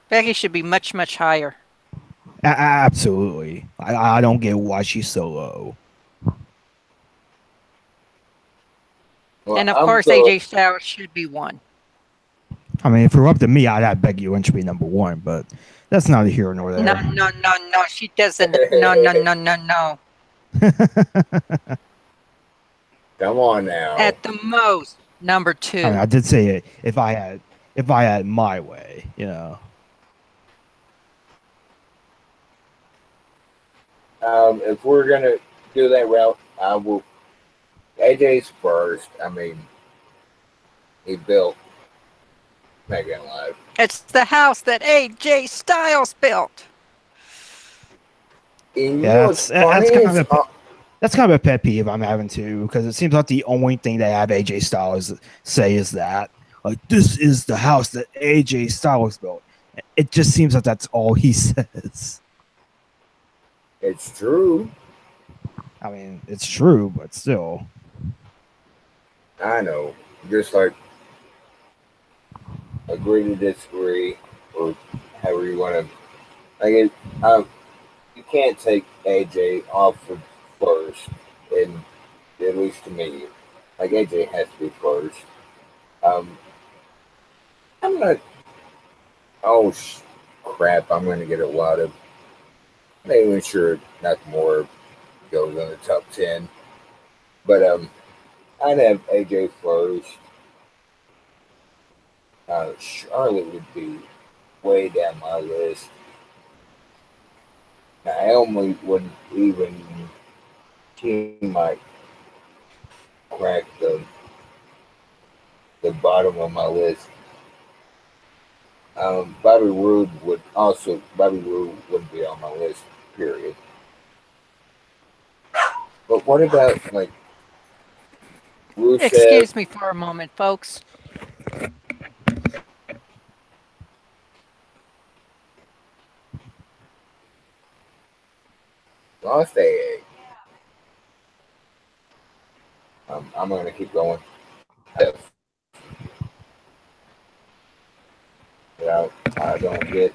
Becky should be much, much higher. Absolutely. I don't get why she's so low. Well, And of I'm course, so AJ Styles should be 1. I mean, if it were up to me, I'd have Becky Lynch be number 1, but that's neither here nor No, there. no, no, no. She doesn't. No, no, no, no, no. Come on now. At the most, number I mean, 2. I did say it if I had my way, you know. If we're gonna do that route, I will. AJ's first. I mean, he built Megan Live. It's the house that AJ Styles built. And you Yeah, know what's funny is, that's kind of a pet peeve I'm having too, because it seems like the only thing they have AJ Styles say is that, like, this is the house that AJ Styles built. It just seems like that's all he says. it's true. I mean, it's true, but still. I know. Just like agree to disagree, or however you want to. Like it, you can't take AJ off of first, and at least to me, like AJ has to be first. Um, I'm not. Oh crap! I'm going to get a lot of. I'm not even sure nothing more goes in the top 10, but I'd have AJ first. Charlotte would be way down my list. Naomi wouldn't even. She might crack the bottom of my list. Bobby Roode would be on my list. Period. But what about like Rusev? Excuse me for a moment, folks. Lost egg. I'm gonna keep going. I don't get.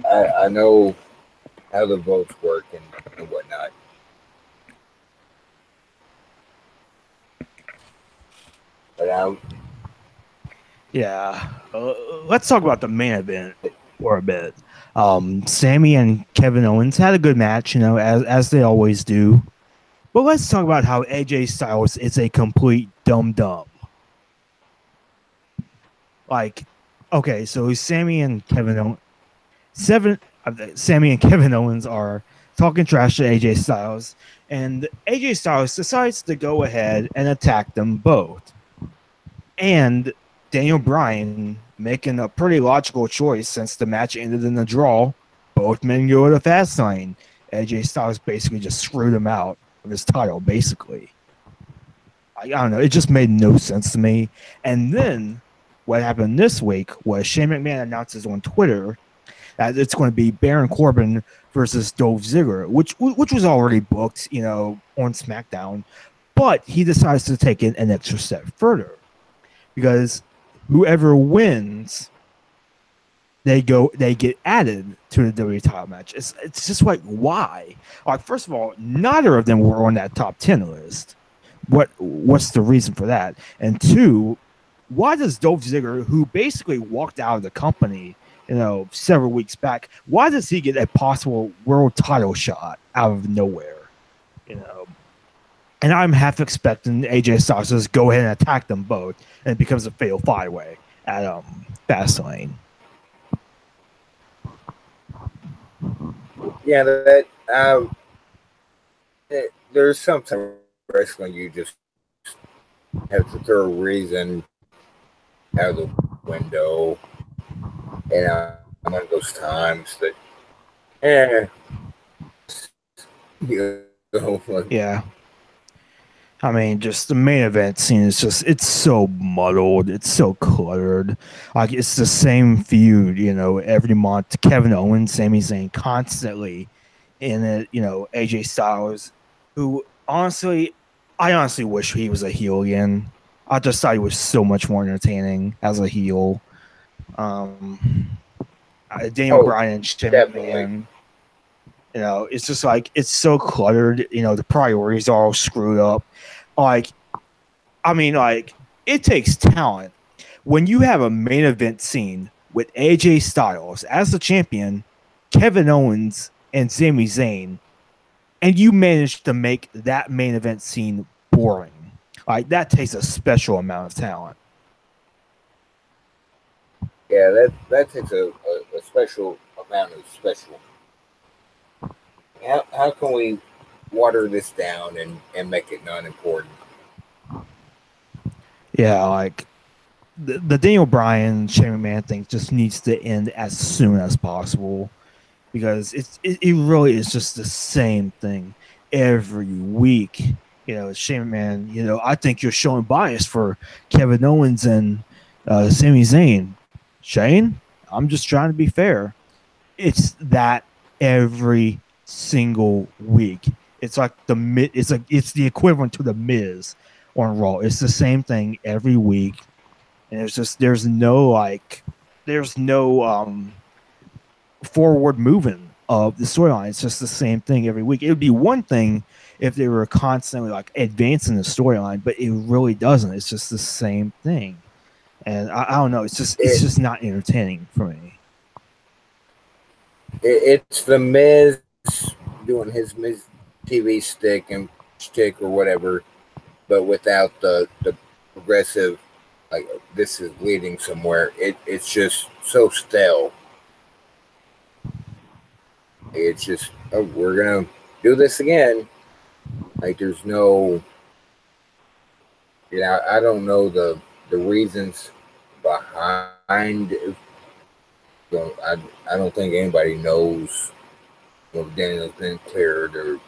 I know how the votes work and whatnot. But Yeah. Let's talk about the main event for a bit. Sammy and Kevin Owens had a good match, as they always do. But let's talk about how AJ Styles is a complete dum dum. Like, okay, so Sammy and Kevin Owens are talking trash to AJ Styles, and AJ Styles decides to go ahead and attack them both. And Daniel Bryan making a pretty logical choice since the match ended in a draw. Both men go to the fast lane. AJ Styles basically just screwed him out of his title, basically. I don't know. It just made no sense to me. And then what happened this week was Shane McMahon announces on Twitter that it's going to be Baron Corbin versus Dolph Ziggler, which was already booked, on SmackDown. But he decides to take it an extra step further because whoever wins, they get added to the WWE title match. It's just like, why? Like, first of all, neither of them were on that top 10 list. What's the reason for that? And two, why does Dolph Ziggler, who basically walked out of the company, several weeks back, why does he get a possible world title shot out of nowhere? And I'm half expecting AJ Styles to just go ahead and attack them both, and it becomes a fatal five-way at Fastlane. yeah, there's sometimes wrestling you just have to throw a reason out of the window, and I'm one of those times that, Yeah. I mean, just the main event scene is it's so muddled. It's so cluttered. Like, it's the same feud, every month. Kevin Owens, Sami Zayn constantly in it, AJ Styles, who I honestly wish he was a heel again. I just thought he was so much more entertaining as a heel. Daniel Bryan and Shane McMahon. It's just like, it's so cluttered. The priorities are all screwed up. Like, I mean, like, it takes talent. When you have a main event scene with AJ Styles as the champion, Kevin Owens, and Sami Zayn, and you manage to make that main event scene boring, like, that takes a special amount of talent. Yeah, that takes a special amount of special. How can we water this down and make it non-important? Yeah, like, the Daniel Bryan Shane McMahon thing just needs to end as soon as possible, because it really is just the same thing every week. Shane McMahon, I think you're showing bias for Kevin Owens and Sami Zayn. Shane, I'm just trying to be fair. It's that every single week. It's like it's the equivalent to the Miz on Raw. It's the same thing every week, and there's no forward moving of the storyline. It's just the same thing every week. It would be one thing if they were constantly like advancing the storyline, but it really doesn't. It's just the same thing, and I don't know. It's just not entertaining for me. It's the Miz doing his Miz TV stick or whatever, but without the progressive, like, this is leading somewhere. It's just so stale. It's just, oh, we're gonna do this again. Like, there's no, I don't know the reasons behind it. I don't think anybody knows what Daniel's been cleared or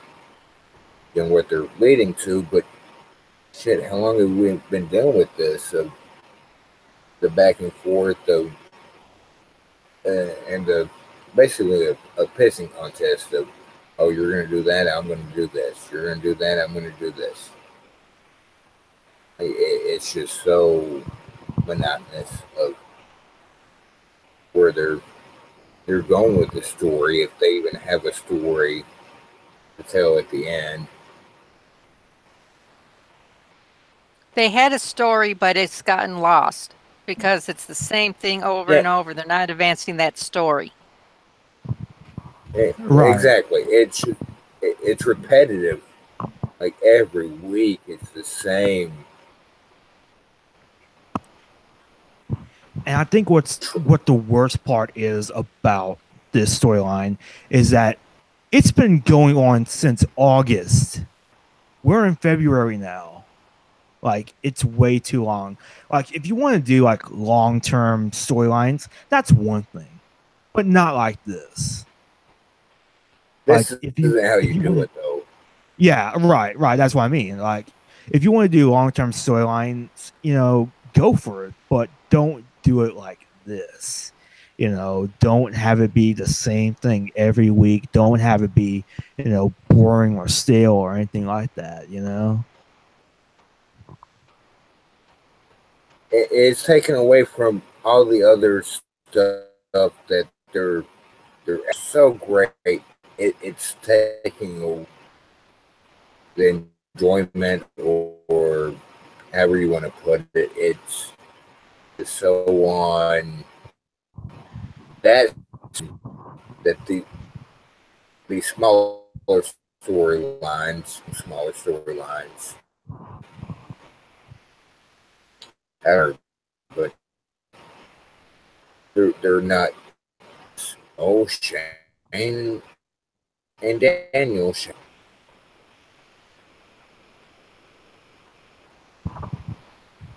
what they're leading to, but shit, how long have we been dealing with this? The back and forth of and the basically a pissing contest of, oh, you're gonna do that, I'm gonna do this. You're gonna do that, I'm gonna do this. It's just so monotonous of where they're going with the story, if they even have a story to tell at the end. they had a story, but it's gotten lost because it's the same thing over Yeah, and over. They're not advancing that story. Right. exactly. It's repetitive. Like every week, it's the same. And I think what the worst part is about this storyline is that it's been going on since August. We're in February now. Like it's way too long. Like if you want to do like long-term storylines, that's one thing. But not like this. This Like isn't how if you you do want it, though. yeah, right. That's what I mean. Like if you want to do long-term storylines, go for it, but don't do it like this. Don't have it be the same thing every week. Don't have it be, boring or stale or anything like that. It's taken away from all the other stuff that they're so great. It's taking the enjoyment, or however you want to put it. It's so on that that the smaller storylines are, but they're not. Oh, Shane and Daniel.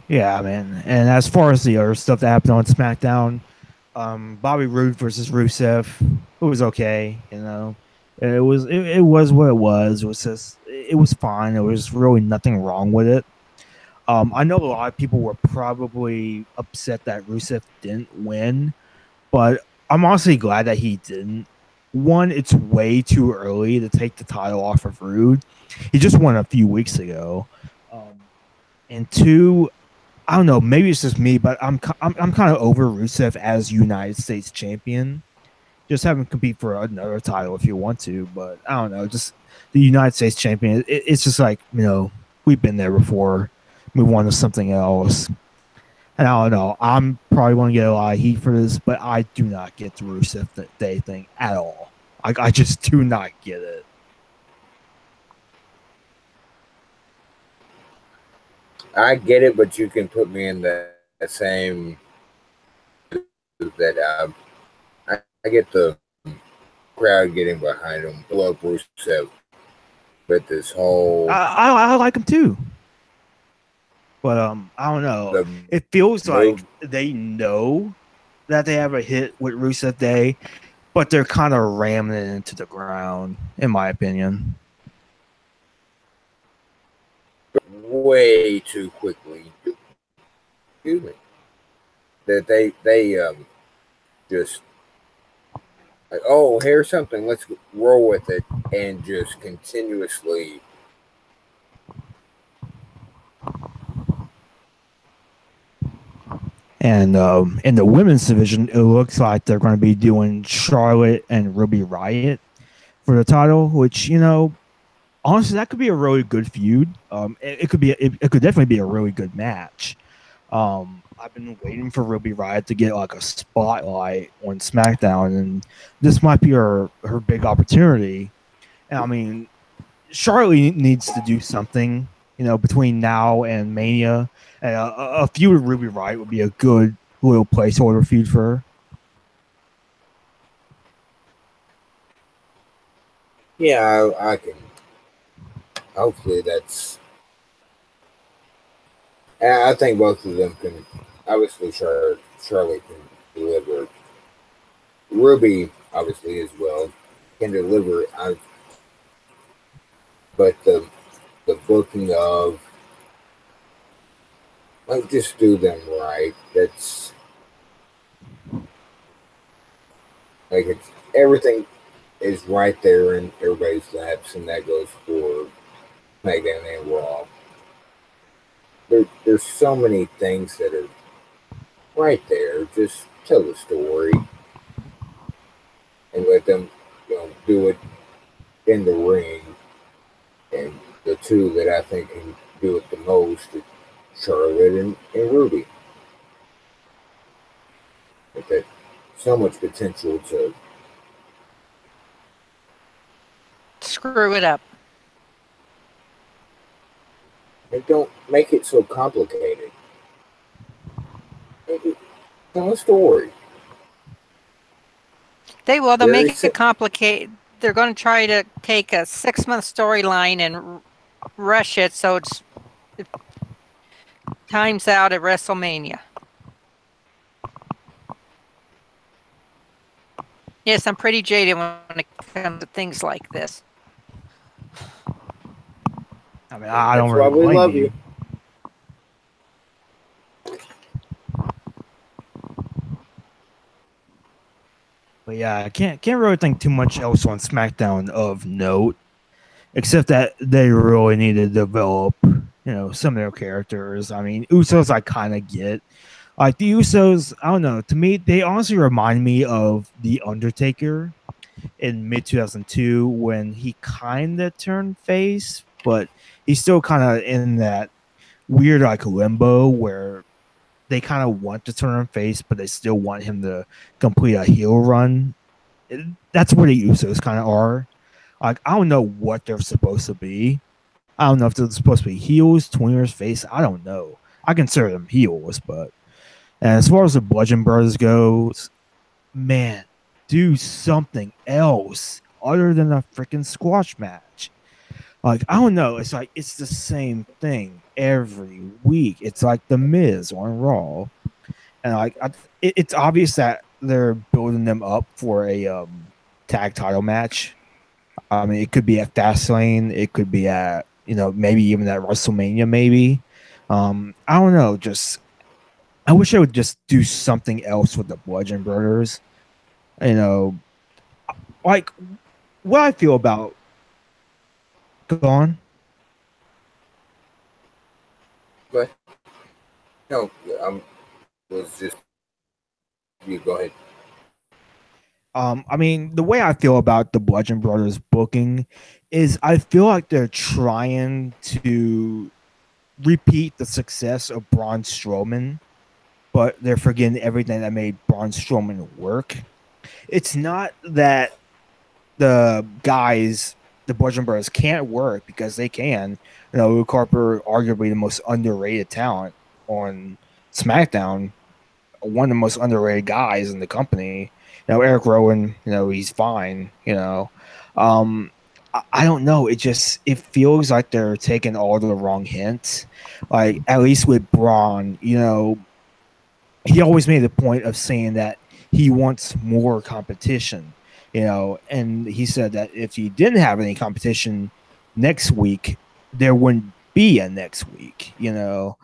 Yeah, man. And as far as the other stuff that happened on SmackDown, Bobby Roode versus Rusev, it was okay. It was what it was. It was just it was fine. There was really nothing wrong with it. I know a lot of people were probably upset that Rusev didn't win, but I'm honestly glad that he didn't. One, it's way too early to take the title off of Rude. He just won a few weeks ago. And two, I don't know, maybe it's just me, but I'm kind of over Rusev as United States champion. Just have him compete for another title if you want to, but I don't know, just the United States champion. It's just like we've been there before. Move on to something else. And I don't know. I'm probably going to get a lot of heat for this, but I do not get the Rusev Day thing at all. I just do not get it. I get it, but you can put me in the same that I get the crowd getting behind him. I love Rusev, but this whole I like him too. But I don't know. the It feels like move. they know that they have a hit with Rusev Day, but they're kind of ramming it into the ground, in my opinion. Way too quickly. Excuse me. That they just like, oh, here's something. Let's roll with it, and just continuously. And in the women's division, it looks like they're going to be doing Charlotte and Ruby Riott for the title, which honestly, that could be a really good feud. It could be it could definitely be a really good match. I've been waiting for Ruby Riott to get like a spotlight on SmackDown, and this might be her big opportunity. And I mean, Charlotte needs to do something, between now and Mania. And a feud with Ruby Riott would be a good little placeholder feud for her. Yeah, I can. Hopefully, that's. I think both of them can. Obviously, Charlotte can deliver. Ruby, obviously, as well, can deliver. But the booking of, like, just do them right. That's like it's everything is right there in everybody's laps, and that goes for SmackDown and Raw. There's so many things that are right there. Just tell the story and let them, do it in the ring. And the two that I think can do it the most Charlotte and Ruby. Okay, so much potential to Screw it up. and don't make it so complicated. Tell a story. They will. They'll Very make it complicated. They're going to try to take a 6-month storyline and rush it so it times out at WrestleMania. Yes, I'm pretty jaded when it comes to things like this. I mean, I don't That's why really we blame love you. you. But yeah, I can't really think too much else on SmackDown of note, except that they really need to develop, some of their characters. I mean, Usos I kind of get. Like the Usos, I don't know. To me, they honestly remind me of the Undertaker in mid 2002 when he kind of turned face, but he's still kind of in that weird like limbo where they kind of want to turn him face, but they still want him to complete a heel run. That's where the Usos kind of are. Like I don't know what they're supposed to be. I don't know if they're supposed to be heels, tweeners, face. I don't know. I consider them heels, but and as far as the Bludgeon Brothers goes, man, do something else other than a freaking squash match. Like I don't know. It's like it's the same thing every week. It's like the Miz on Raw, and like it's obvious that they're building them up for a tag title match. I mean, it could be at Fastlane. It could be at maybe even at WrestleMania. Maybe I don't know. Just I wish I would just do something else with the Bludgeon Brothers. You know, like what I feel about. Go on. But no, was just you go ahead. I mean, the way I feel about the Bludgeon Brothers booking is I feel like they're trying to repeat the success of Braun Strowman, but they're forgetting everything that made Braun Strowman work. It's not that the guys, the Bludgeon Brothers, can't work because they can. Luke Harper, arguably the most underrated talent on SmackDown, one of the most underrated guys in the company. Eric Rowan, he's fine. I don't know. It feels like they're taking all the wrong hints. Like at least with Braun, he always made the point of saying that he wants more competition. And he said that if he didn't have any competition next week, there wouldn't be a next week. The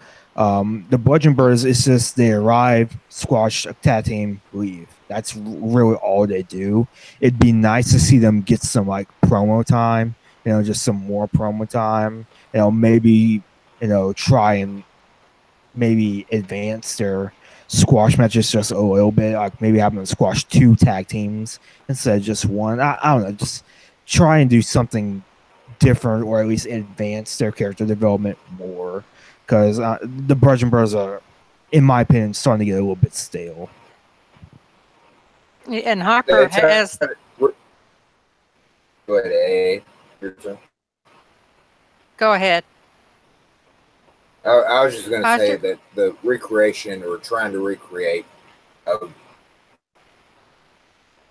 Bludgeon Brothers, it's just they arrive, squash a tag team, leave. That's really all they do. It'd be nice to see them get some like promo time, just some more promo time. Maybe try and maybe advance their squash matches just a little bit. Like maybe have them squash 2 tag teams instead of just one. I don't know. Just try and do something different, or at least advance their character development more. Because the Bludgeon Brothers are, in my opinion, starting to get a little bit stale. And Harper has. Go ahead, Go ahead. I was just going to say that the recreation or trying to recreate of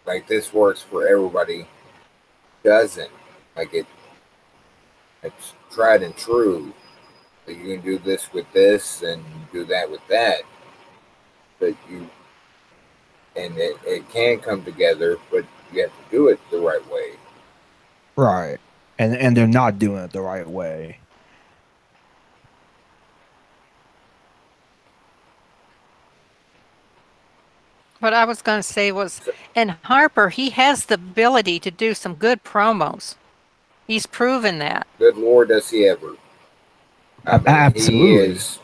like this works for everybody doesn't. Like it's tried and true. Like you can do this with this and do that with that. But it can come together, but you have to do it the right way. Right. And they're not doing it the right way. What I was going to say was, and Harper, he has the ability to do some good promos. He's proven that. Good Lord, does he ever. I mean, absolutely. He is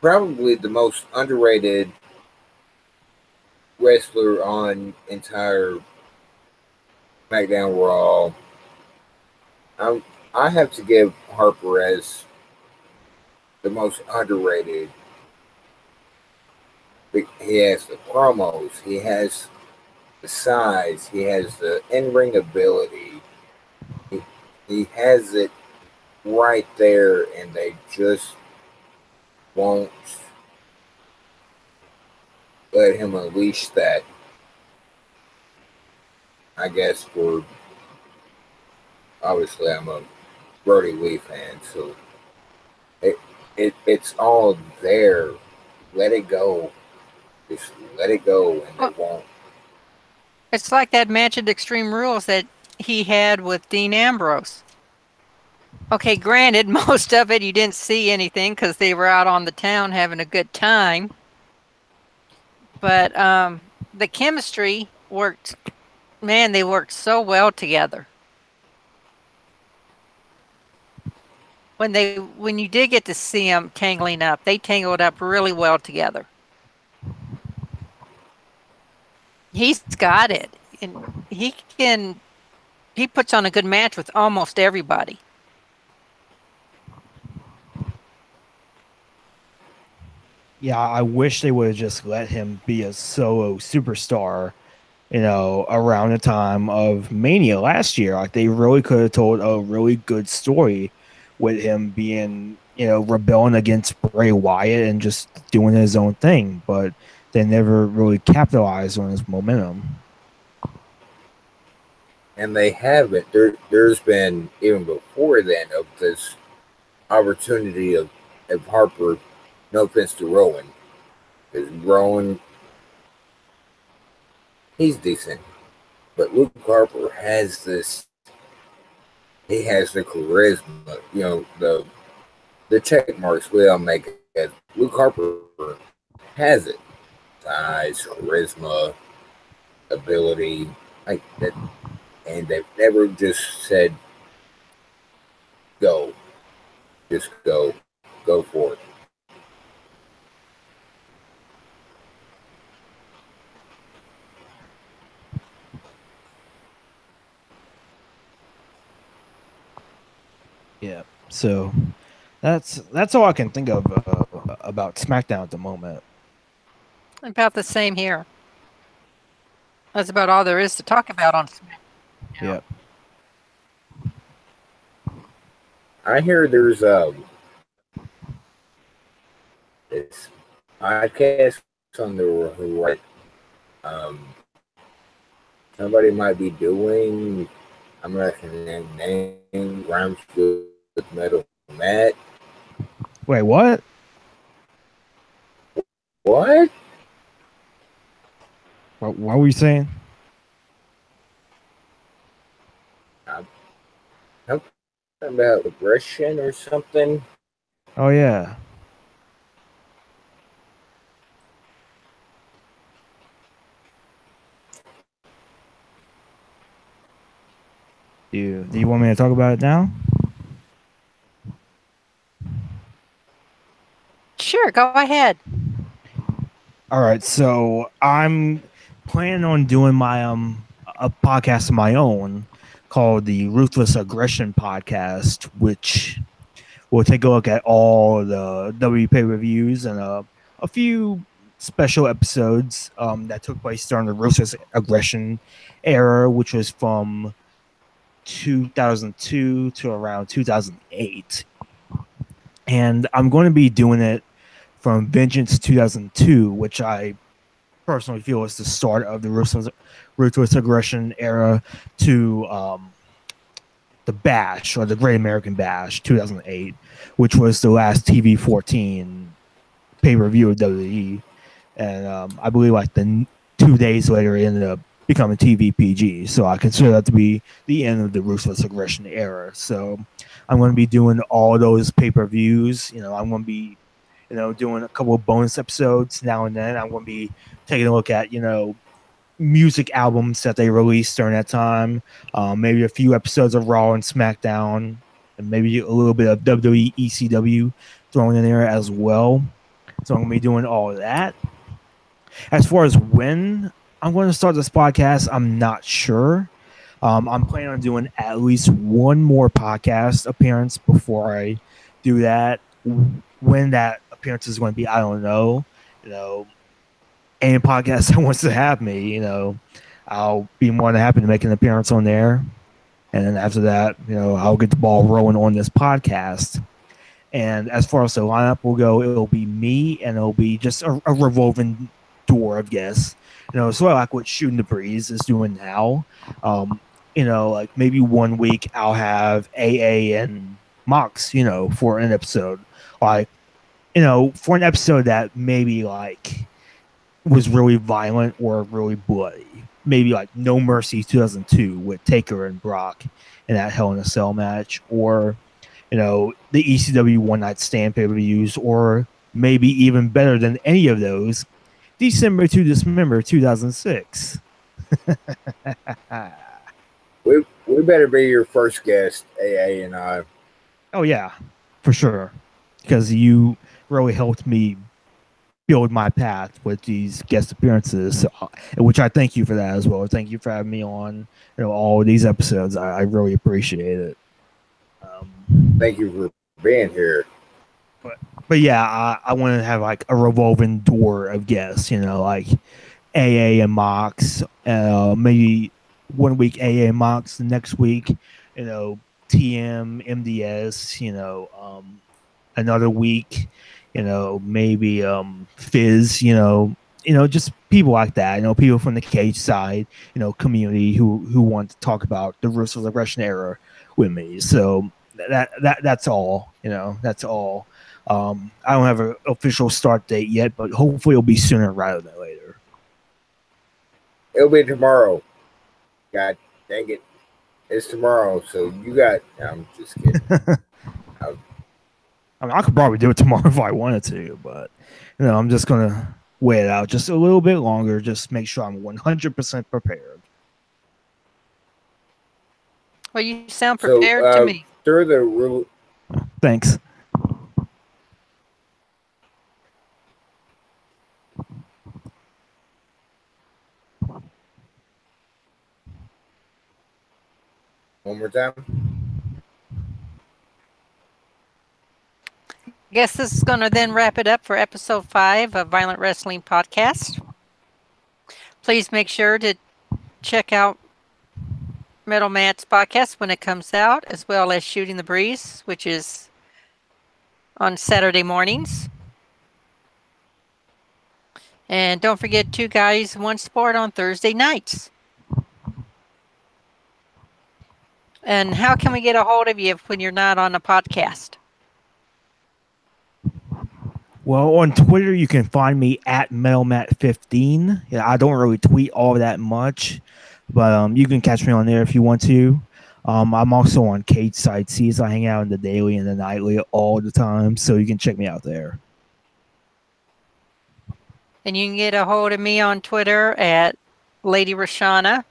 probably the most underrated wrestler on entire SmackDown Raw. I have to give Harper as the most underrated. He has the promos. He has the size. He has the in-ring ability. He, he has it right there, and they just won't let him unleash that. I guess for obviously I'm a Brody Lee fan, so it's all there. Let it go. Just let it go, and they won't. It's like that match at Extreme Rules that he had with Dean Ambrose. Okay, granted, most of it you didn't see anything because they were out on the town having a good time. But the chemistry worked. Man, they worked so well together. When you did get to see them tangling up, they tangled up really well together. He's got it, and he puts on a good match with almost everybody. Yeah, I wish they would have just let him be a solo superstar, around the time of Mania last year. Like, they really could have told a really good story with him being, rebelling against Bray Wyatt and just doing his own thing. But they never really capitalized on his momentum. And they haven't. There's been, even before then, of this opportunity of Harper. No offense to Rowan, because Rowan, he's decent, but Luke Harper has this. He has the charisma, the check marks we all make it. Luke Harper has it, size, charisma, ability, like that, and they've never just said, "Go, just go for it." Yeah. So that's all I can think of about SmackDown at the moment. About the same here. That's about all there is to talk about on SmackDown. Yeah. I hear there's this podcast on the right. Somebody might be doing. I'm not gonna name rhymes with Metal Matt. Wait, what? What? What were you saying? I'm talking about aggression or something. Oh yeah. Do you want me to talk about it now? Sure, go ahead. All right, so I'm planning on doing my a podcast of my own called the Ruthless Aggression Podcast, which will take a look at all the WP reviews and a few special episodes that took place during the Ruthless Aggression era, which was from 2002 to around 2008. And I'm going to be doing it from Vengeance 2002, which I personally feel is the start of the Ruthless Aggression era, to the Bash, or the Great American Bash 2008, which was the last TV 14 pay-per-view of WWE. And I believe like 2 days later it ended up becoming TVPG. So I consider that to be the end of the Ruthless Aggression era. So I'm going to be doing all those pay-per-views. I'm going to be, doing a couple of bonus episodes now and then. I'm going to be taking a look at, music albums that they released during that time. Maybe a few episodes of Raw and SmackDown, and maybe a little bit of WWE ECW thrown in there as well. So I'm going to be doing all of that. As far as when I'm going to start this podcast, I'm not sure. I'm planning on doing at least one more podcast appearance before I do that, when that appearance is going to be, I don't know. Any podcast that wants to have me, I'll be more than happy to make an appearance on there. And then after that, I'll get the ball rolling on this podcast. And as far as the lineup will go, it'll be me, and it'll be just a revolving door of guests. Sort of like what Shooting the Breeze is doing now. Like maybe 1 week I'll have AA and Mox, for an episode. Like, for an episode that maybe like was really violent or really bloody. Maybe like No Mercy 2002 with Taker and Brock in that Hell in a Cell match, or the ECW One Night Stand pay-per-views, or maybe even better than any of those, December to Dismember 2006. we better be your first guest, AA and I. Oh yeah, for sure, because you really helped me build my path with these guest appearances, which I thank you for that as well. Thank you for having me on all of these episodes. I really appreciate it. Thank you for being here. But yeah, I want to have like a revolving door of guests, like AA and Mox, maybe 1 week AA and Mox, the next week, TM, MDS, another week, maybe Fizz, just people like that, people from the cage side, community who want to talk about the Ruthless Aggression era with me. So that's all, that's all. I don't have an official start date yet, but hopefully it'll be sooner rather than later. It'll be tomorrow. God dang it. It's tomorrow, so you got... I'm just kidding. I could probably do it tomorrow if I wanted to, but I'm just going to wait it out just a little bit longer, just make sure I'm 100% prepared. Well, you sound prepared to me. Through the rule. Thanks. One more time. I guess this is going to then wrap it up for episode 5 of Violent Wrestling Podcast. Please make sure to check out Metal Matt's podcast when it comes out, as well as Shooting the Breeze, which is on Saturday mornings. And don't forget Two Guys, One Sport on Thursday nights. And how can we get a hold of you when you're not on a podcast? Well, on Twitter, you can find me at MetalMat15. I don't really tweet all that much, but you can catch me on there if you want to. I'm also on Cage Side Seas. I hang out in the daily and the nightly all the time, so you can check me out there. And you can get a hold of me on Twitter at Lady Roshana.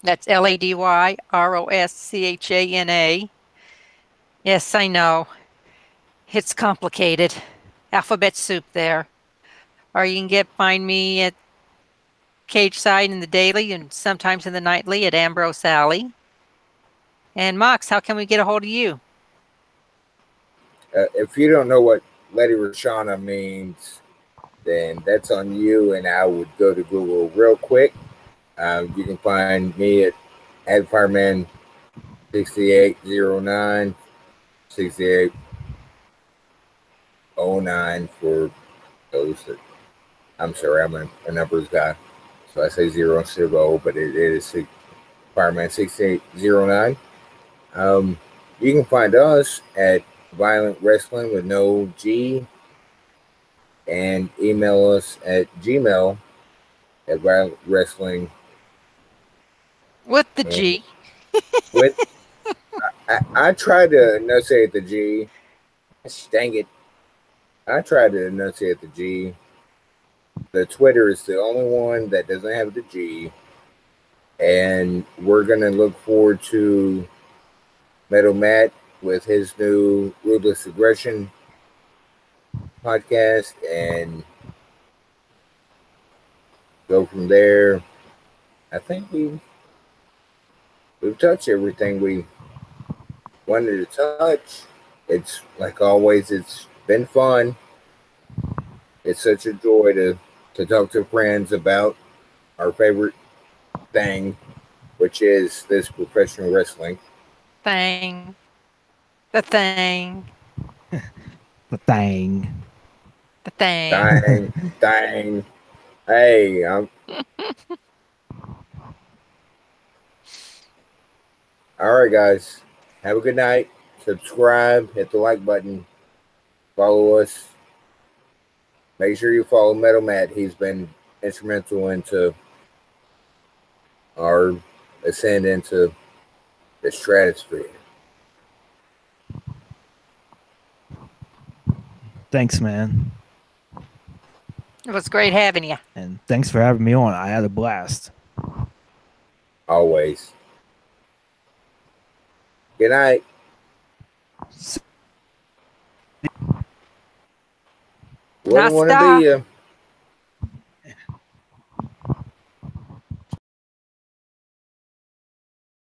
That's LadyRoschana. Yes, I know. It's complicated. Alphabet soup there. Or you can find me at Cage Side in the daily and sometimes in the nightly at Ambrose Alley. And Mox, how can we get a hold of you? If you don't know what Lady Roshana means, then that's on you, and I would go to Google real quick. You can find me at Fireman6809, 6809 for those that... I'm sorry, I'm a numbers guy, so I say 0 instead of O, but it is Fireman6809. You can find us at Violent Wrestling with no G, and email us at Gmail at Violent Wrestling with the G. With I try to enunciate the G. Dang it. I try to enunciate the G. The Twitter is the only one that doesn't have the G. And we're going to look forward to Metal Matt with his new Ruthless Aggression podcast and go from there. I think we've touched everything we wanted to touch. It's like always, it's been fun. It's such a joy to talk to friends about our favorite thing, which is this professional wrestling. Thing. The thing. The thing. The thing. Dang, dang. Hey, all right, guys. Have a good night. Subscribe, hit the like button, follow us. Make sure you follow Metal Matt. He's been instrumental into our ascend into the stratosphere. Thanks, man. It was great having you. And thanks for having me on. I had a blast. Always. Good night. Wouldn't want to Nasta. be you.